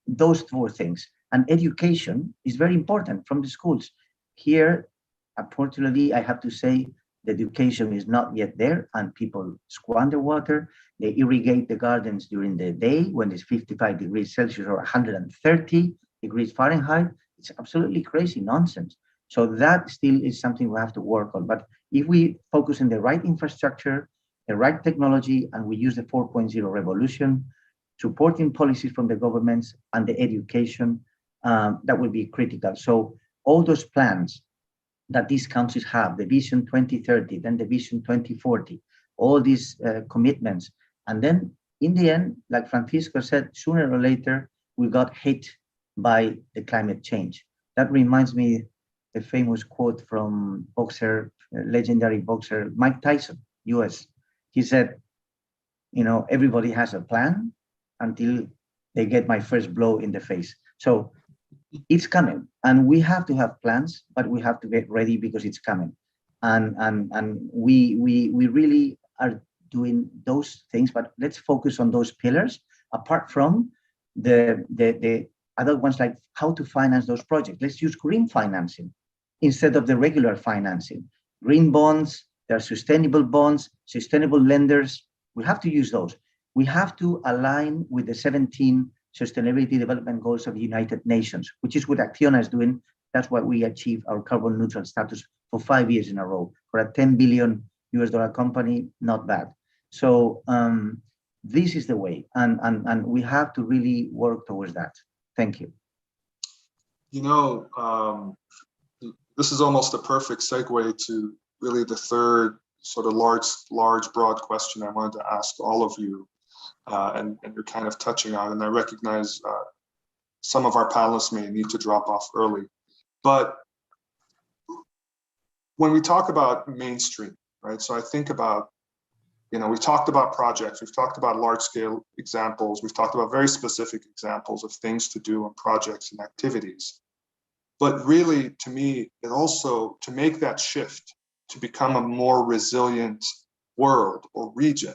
those 4 things. And education is very important from the schools. Here, unfortunately, I have to say, the education is not yet there, and people squander water. They irrigate the gardens during the day when it's 55 degrees Celsius or 130 degrees Fahrenheit. It's absolutely crazy nonsense. So that still is something we have to work on. But if we focus on the right infrastructure, the right technology, and we use the 4.0 revolution, supporting policies from the governments and the education, that will be critical. So all those plans that these countries have, the Vision 2030, then the Vision 2040, all these commitments. And then in the end, like Francisco said, sooner or later, we got hit by the climate change. That reminds me the famous quote from legendary boxer Mike Tyson, US. He said, everybody has a plan until they get my first blow in the face. So it's coming, and we have to have plans, but we have to get ready because it's coming. And we really are doing those things, but let's focus on those pillars, apart from the other ones, like how to finance those projects. Let's use green financing instead of the regular financing. Green bonds, there are sustainable bonds, sustainable lenders. We have to use those. We have to align with the 17 Sustainability Development Goals of the United Nations, which is what Acciona is doing. That's why we achieved our carbon neutral status for 5 years in a row. For a $10 billion company, not bad. So this is the way, and we have to really work towards that. Thank you. This is almost a perfect segue to really the third sort of large, broad question I wanted to ask all of you, and you're kind of touching on, and I recognize some of our panelists may need to drop off early, but when we talk about mainstream, right? So I think about, we've talked about projects, we've talked about large-scale examples, we've talked about very specific examples of things to do and projects and activities. But really, to me, it also, to make that shift to become a more resilient world or region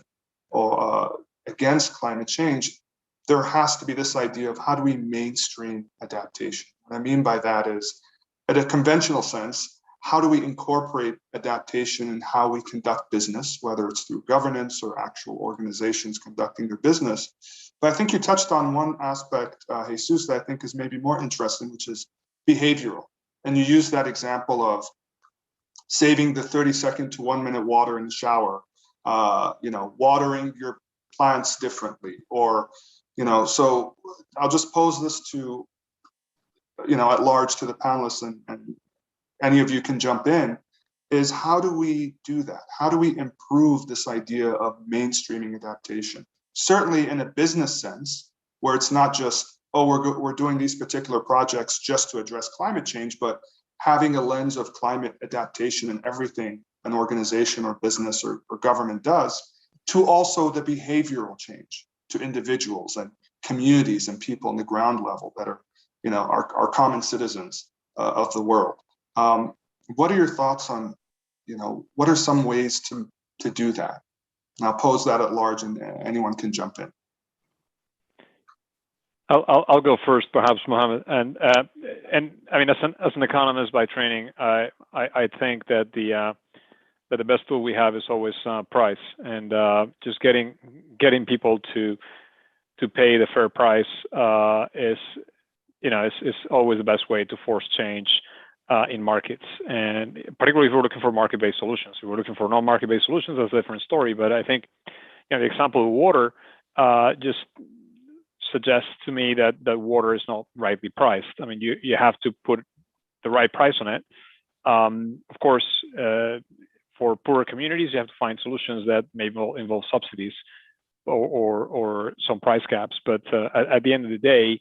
or against climate change, there has to be this idea of how do we mainstream adaptation. What I mean by that is, at a conventional sense, how do we incorporate adaptation in how we conduct business, whether it's through governance or actual organizations conducting their business. But I think you touched on one aspect, Jesus, that I think is maybe more interesting, which is behavioral. And you use that example of saving the 30-second to 1-minute water in the shower, watering your plants differently, or, so I'll just pose this to, at large to the panelists, and any of you can jump in, is how do we do that? How do we improve this idea of mainstreaming adaptation? Certainly in a business sense, where it's not just, we're doing these particular projects just to address climate change, but having a lens of climate adaptation in everything an organization or business or government does, to also the behavioral change to individuals and communities and people on the ground level that are, our common citizens of the world. What are your thoughts on, what are some ways to do that? And I'll pose that at large, and anyone can jump in. I'll go first, perhaps, Mohammed. And I mean, as an economist by training, I think that the best tool we have is always price, and just getting getting people to pay the fair price is always the best way to force change in markets, and particularly if we're looking for market-based solutions. If we're looking for non-market-based solutions, that's a different story. But I think the example of water just suggests to me that water is not rightly priced. I mean, you have to put the right price on it. Of course, for poorer communities, you have to find solutions that maybe will involve subsidies or some price caps. But at the end of the day,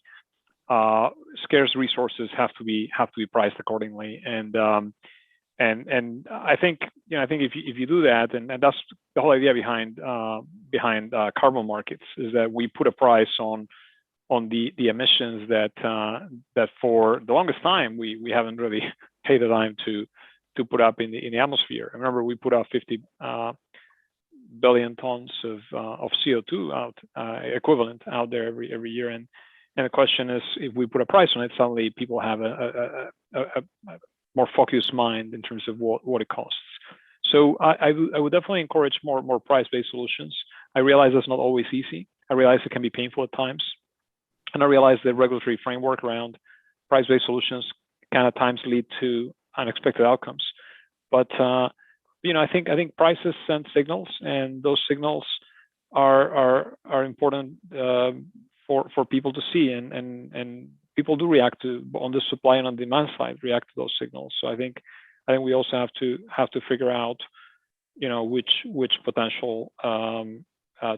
scarce resources have to be priced accordingly. And I think if you do that, and that's the whole idea behind carbon markets, is that we put a price on the emissions that for the longest time we haven't really paid a dime to put up in the atmosphere. I remember we put out 50 billion tons of CO2 out equivalent out there every year, and the question is, if we put a price on it, suddenly people have a more focused mind in terms of what it costs. So I would definitely encourage more price-based solutions. I realize that's not always easy. I realize it can be painful at times, and I realize the regulatory framework around price-based solutions can at times lead to unexpected outcomes. But I think prices send signals, and those signals are important for people to see, and people do react to, on the supply and on the demand side, react to those signals. So I think we also have to figure out, which potential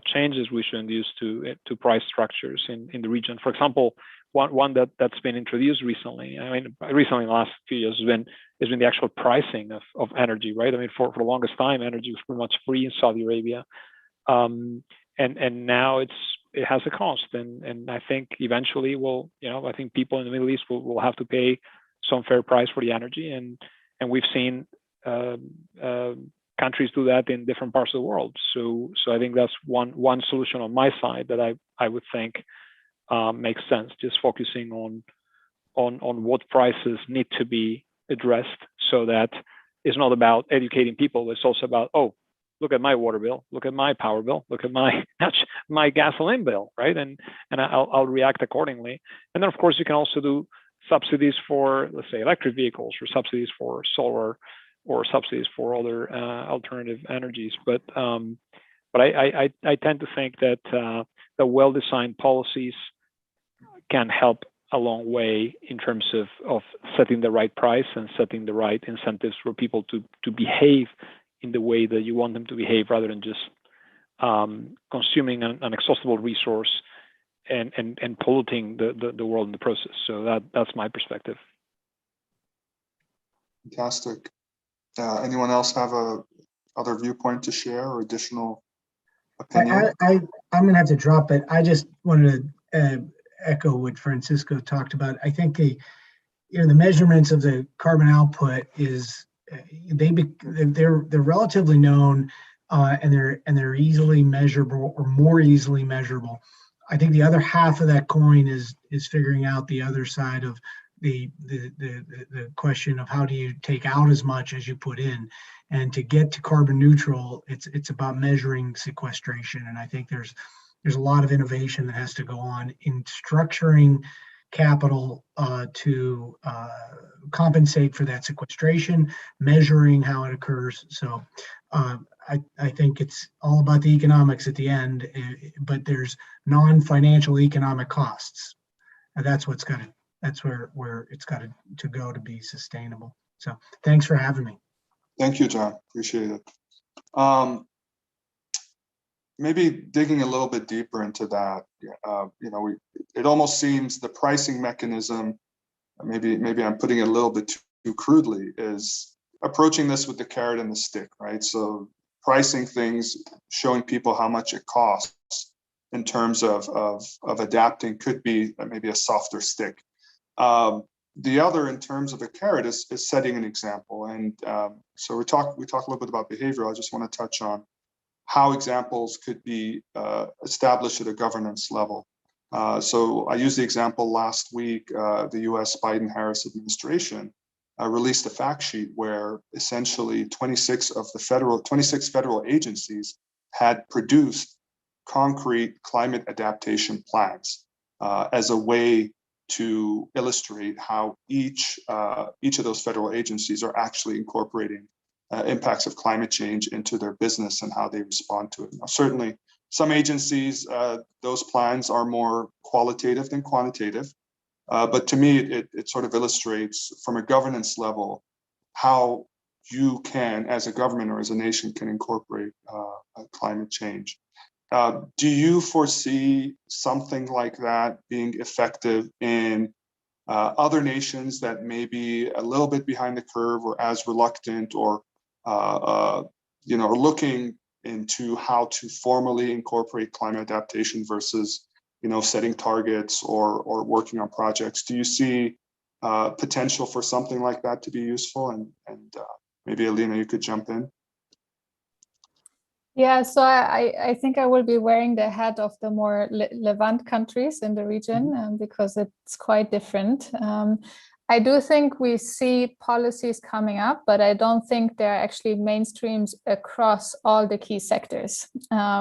changes we should induce to price structures in the region. For example, one that's been introduced recently, in the last few years, has been the actual pricing of energy, right? I mean, for the longest time, energy was pretty much free in Saudi Arabia, and now it has a cost, and I think eventually I think people in the Middle East will have to pay some fair price for the energy, and we've seen countries do that in different parts of the world. So I think that's one solution on my side that I would think makes sense, just focusing on what prices need to be addressed, so that it's not about educating people. It's also about, look at my water bill, look at my power bill, look at my gasoline bill, right? And I'll react accordingly. And then of course you can also do subsidies for, let's say, electric vehicles, or subsidies for solar, or subsidies for other alternative energies. But I tend to think that the well-designed policies can help a long way in terms of setting the right price and setting the right incentives for people to behave in the way that you want them to behave, rather than just consuming an inexhaustible resource and polluting the world in the process. So that's my perspective. Fantastic. Anyone else have a other viewpoint to share or additional opinion? I'm going to have to drop it. I just wanted to echo what Francisco talked about. I think the measurements of the carbon output is they're relatively known, and they're easily measurable, or more easily measurable. I think the other half of that coin is figuring out the other side of the question of how do you take out as much as you put in. And to get to carbon neutral, it's about measuring sequestration. And I think there's a lot of innovation that has to go on in structuring capital to compensate for that sequestration, measuring how it occurs. So I think it's all about the economics at the end, but there's non-financial economic costs. And that's where it's got to go to be sustainable. So thanks for having me. Thank you, John. Appreciate it. Maybe digging a little bit deeper into that, it almost seems the pricing mechanism, maybe I'm putting it a little bit too crudely, is approaching this with the carrot and the stick, right? So pricing things, showing people how much it costs in terms of adapting could be maybe a softer stick. The other, in terms of a carrot, is setting an example. And so we talk a little bit about behavior. I just want to touch on how examples could be established at a governance level. So I used the example last week, the US Biden-Harris administration released a fact sheet where essentially 26 federal agencies had produced concrete climate adaptation plans as a way to illustrate how each of those federal agencies are actually incorporating impacts of climate change into their business and how they respond to it. Now, certainly, some agencies, those plans are more qualitative than quantitative, but to me, it sort of illustrates from a governance level how you can, as a government or as a nation, can incorporate climate change. Do you foresee something like that being effective in other nations that may be a little bit behind the curve or as reluctant or looking into how to formally incorporate climate adaptation versus, setting targets or working on projects? Do you see potential for something like that to be useful? And maybe Alina, you could jump in. Yeah, so I think I will be wearing the hat of the more Levant countries in the region because it's quite different. I do think we see policies coming up, but I don't think they're actually mainstreams across all the key sectors,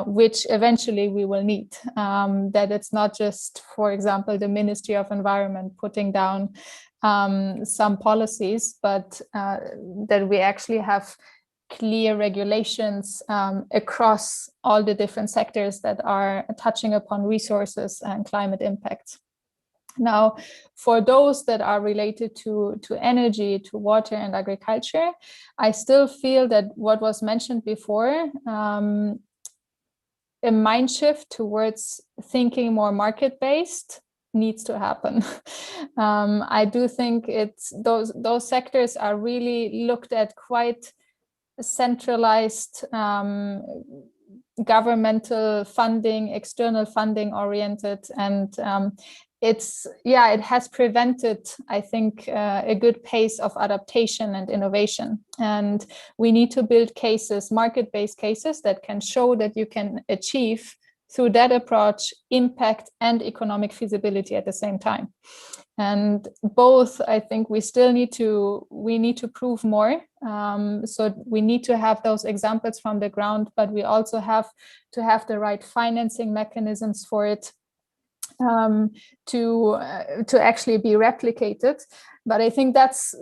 which eventually we will need. That it's not just, for example, the Ministry of Environment putting down some policies, but that we actually have clear regulations across all the different sectors that are touching upon resources and climate impacts. Now, for those that are related to energy, to water and agriculture, I still feel that what was mentioned before, a mind shift towards thinking more market-based needs to happen. I do think it's those sectors are really looked at quite centralized governmental funding, external funding oriented, and it has prevented, I think, a good pace of adaptation and innovation. And we need to build cases, market-based cases that can show that you can achieve through that approach impact and economic feasibility at the same time. And both, I think we need to prove more. So we need to have those examples from the ground, but we also have to have the right financing mechanisms for it to actually be replicated. But I think that's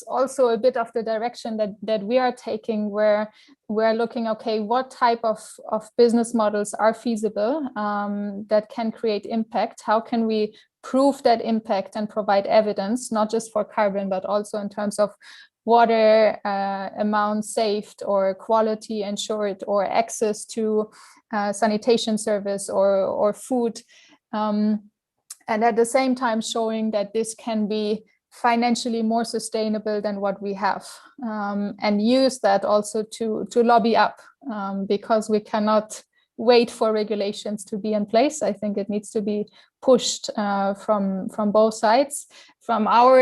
also a bit of the direction that we are taking, where we're looking, okay, what type of business models are feasible that can create impact? How can we prove that impact and provide evidence, not just for carbon, but also in terms of water amount saved or quality ensured or access to sanitation service or food. And at the same time showing that this can be financially more sustainable than what we have, and use that also to lobby up, because we cannot wait for regulations to be in place. I think it needs to be pushed from both sides. From our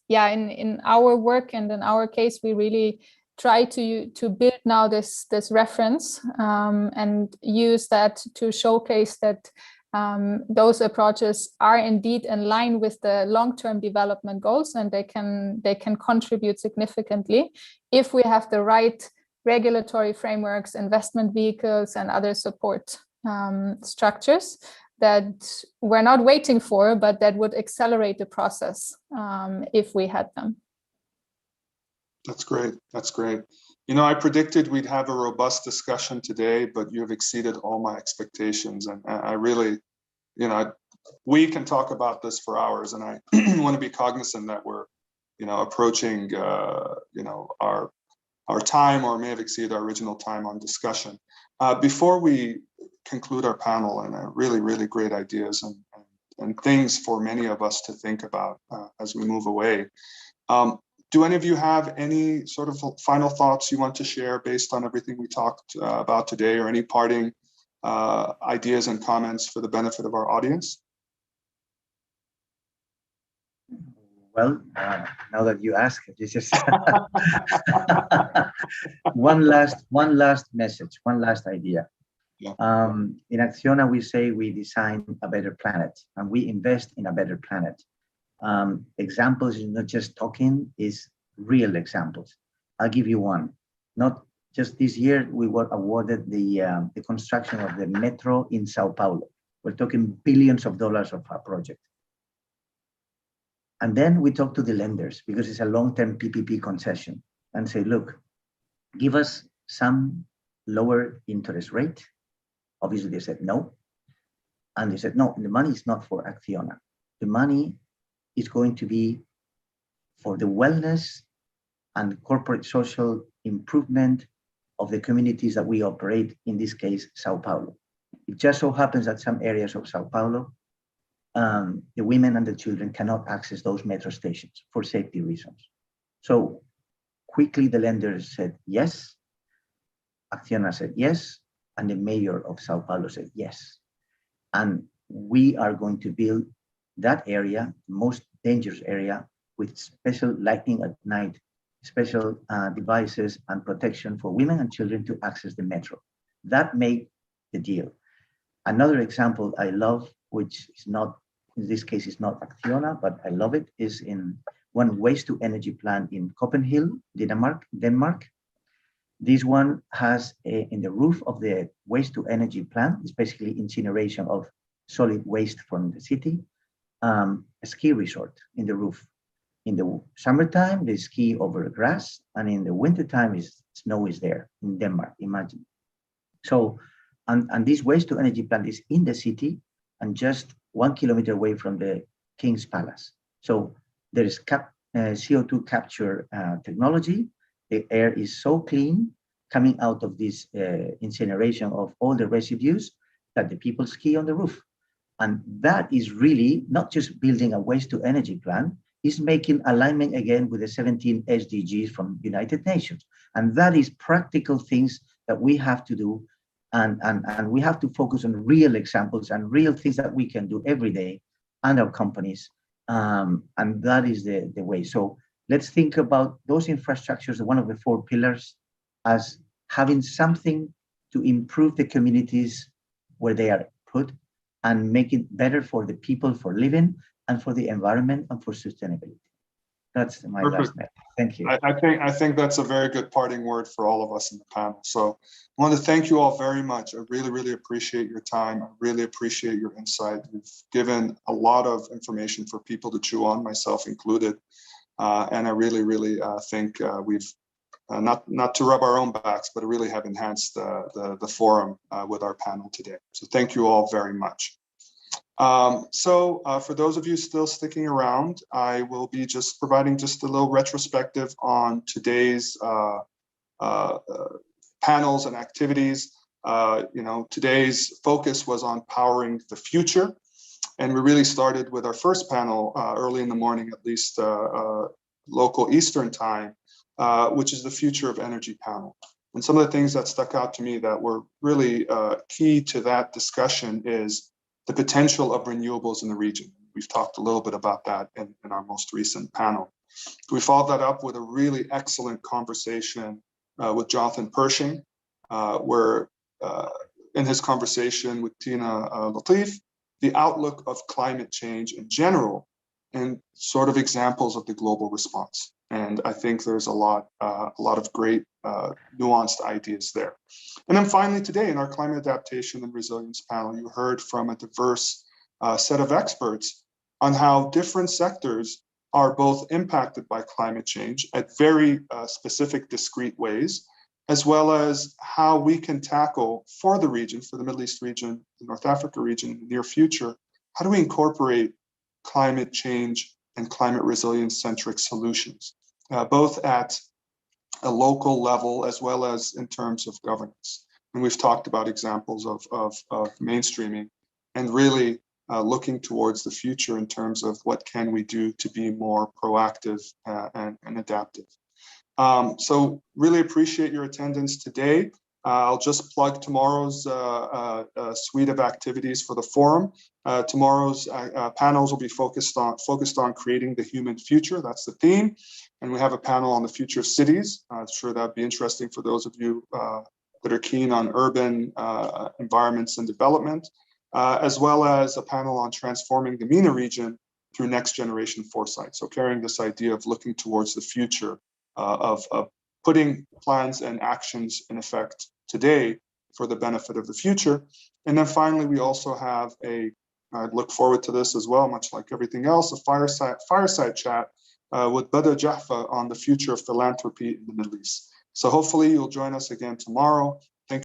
in our work and in our case, we really try to build now this reference and use that to showcase that those approaches are indeed in line with the long-term development goals, and they can contribute significantly if we have the right regulatory frameworks, investment vehicles, and other support structures that we're not waiting for, but that would accelerate the process if we had them. That's great. That's great. I predicted we'd have a robust discussion today, but you have exceeded all my expectations. And I really, we can talk about this for hours, and I want to be cognizant that we're, approaching, our time, or may have exceeded our original time on discussion. Before we conclude our panel, and really, really great ideas and things for many of us to think about as we move away. Do any of you have any sort of final thoughts you want to share based on everything we talked about today, or any parting ideas and comments for the benefit of our audience? Well, now that you ask, this is one last message, one last idea. Yeah. In Acciona, we say we design a better planet, and we invest in a better planet. Examples is not just talking, is real examples. I'll give you one. Not just this year, we were awarded the construction of the metro in Sao Paulo. We're talking billions of dollars of a project. And then we talk to the lenders because it's a long-term PPP concession and say, look, give us some lower interest rate. Obviously, they said no. And they said, no, the money is not for Acciona. The money is going to be for the wellness and corporate social improvement of the communities that we operate, in this case, Sao Paulo. It just so happens that some areas of Sao Paulo, the women and the children cannot access those metro stations for safety reasons. So quickly the lenders said yes, Acciona said yes, and the mayor of Sao Paulo said yes. And we are going to build that area, the most dangerous area, with special lighting at night, special devices and protection for women and children to access the metro. That made the deal. Another example I love, which is not, in this case, is not Acciona, but I love it, is in one waste to energy plant in Copenhagen, Denmark. This one has in the roof of the waste to energy plant, it's basically incineration of solid waste from the city, a ski resort in the roof. In the summertime, they ski over grass, and in the wintertime, snow is there in Denmark, imagine. So, and this waste to energy plant is in the city and just 1 kilometer away from the King's Palace. So there is CO2 capture technology. The air is so clean coming out of this incineration of all the residues that the people ski on the roof. And that is really not just building a waste to energy plant, is making alignment again with the 17 SDGs from United Nations. And that is practical things that we have to do. And we have to focus on real examples and real things that we can do every day and our companies. And that is the way. So let's think about those infrastructures, one of the 4 pillars, as having something to improve the communities where they are put and make it better for the people for living and for the environment and for sustainability. That's my last message. Thank you. I think that's a very good parting word for all of us in the panel. So I want to thank you all very much. I really, really appreciate your time. I really appreciate your insight. You've given a lot of information for people to chew on, myself included. And I really, really think we've, not to rub our own backs, but really have enhanced the forum with our panel today. So thank you all very much. For those of you still sticking around, I will be just providing just a little retrospective on today's panels and activities. Today's focus was on powering the future. And we really started with our first panel early in the morning, at least local Eastern time, which is the future of energy panel. And some of the things that stuck out to me that were really key to that discussion is the potential of renewables in the region. We've talked a little bit about that in our most recent panel. We followed that up with a really excellent conversation with Jonathan Pershing, where in his conversation with Tina Latif, the outlook of climate change in general and sort of examples of the global response. And I think there's a lot of great nuanced ideas there. And then finally today in our climate adaptation and resilience panel, you heard from a diverse set of experts on how different sectors are both impacted by climate change at very specific, discrete ways, as well as how we can tackle for the region, for the Middle East region, the North Africa region in the near future, how do we incorporate climate change and climate resilience centric solutions, both at a local level as well as in terms of governance. And we've talked about examples of mainstreaming and really looking towards the future in terms of what can we do to be more proactive and adaptive. So really appreciate your attendance today. I'll just plug tomorrow's suite of activities for the forum. Tomorrow's panels will be focused on creating the human future. That's the theme. And we have a panel on the future of cities. I'm sure that'd be interesting for those of you that are keen on urban environments and development, as well as a panel on transforming the MENA region through next generation foresight. So carrying this idea of looking towards the future of putting plans and actions in effect today for the benefit of the future. And then finally, we also have I look forward to this as well, much like everything else, a fireside chat with Badr Jaffa on the future of philanthropy in the Middle East. So hopefully you'll join us again tomorrow.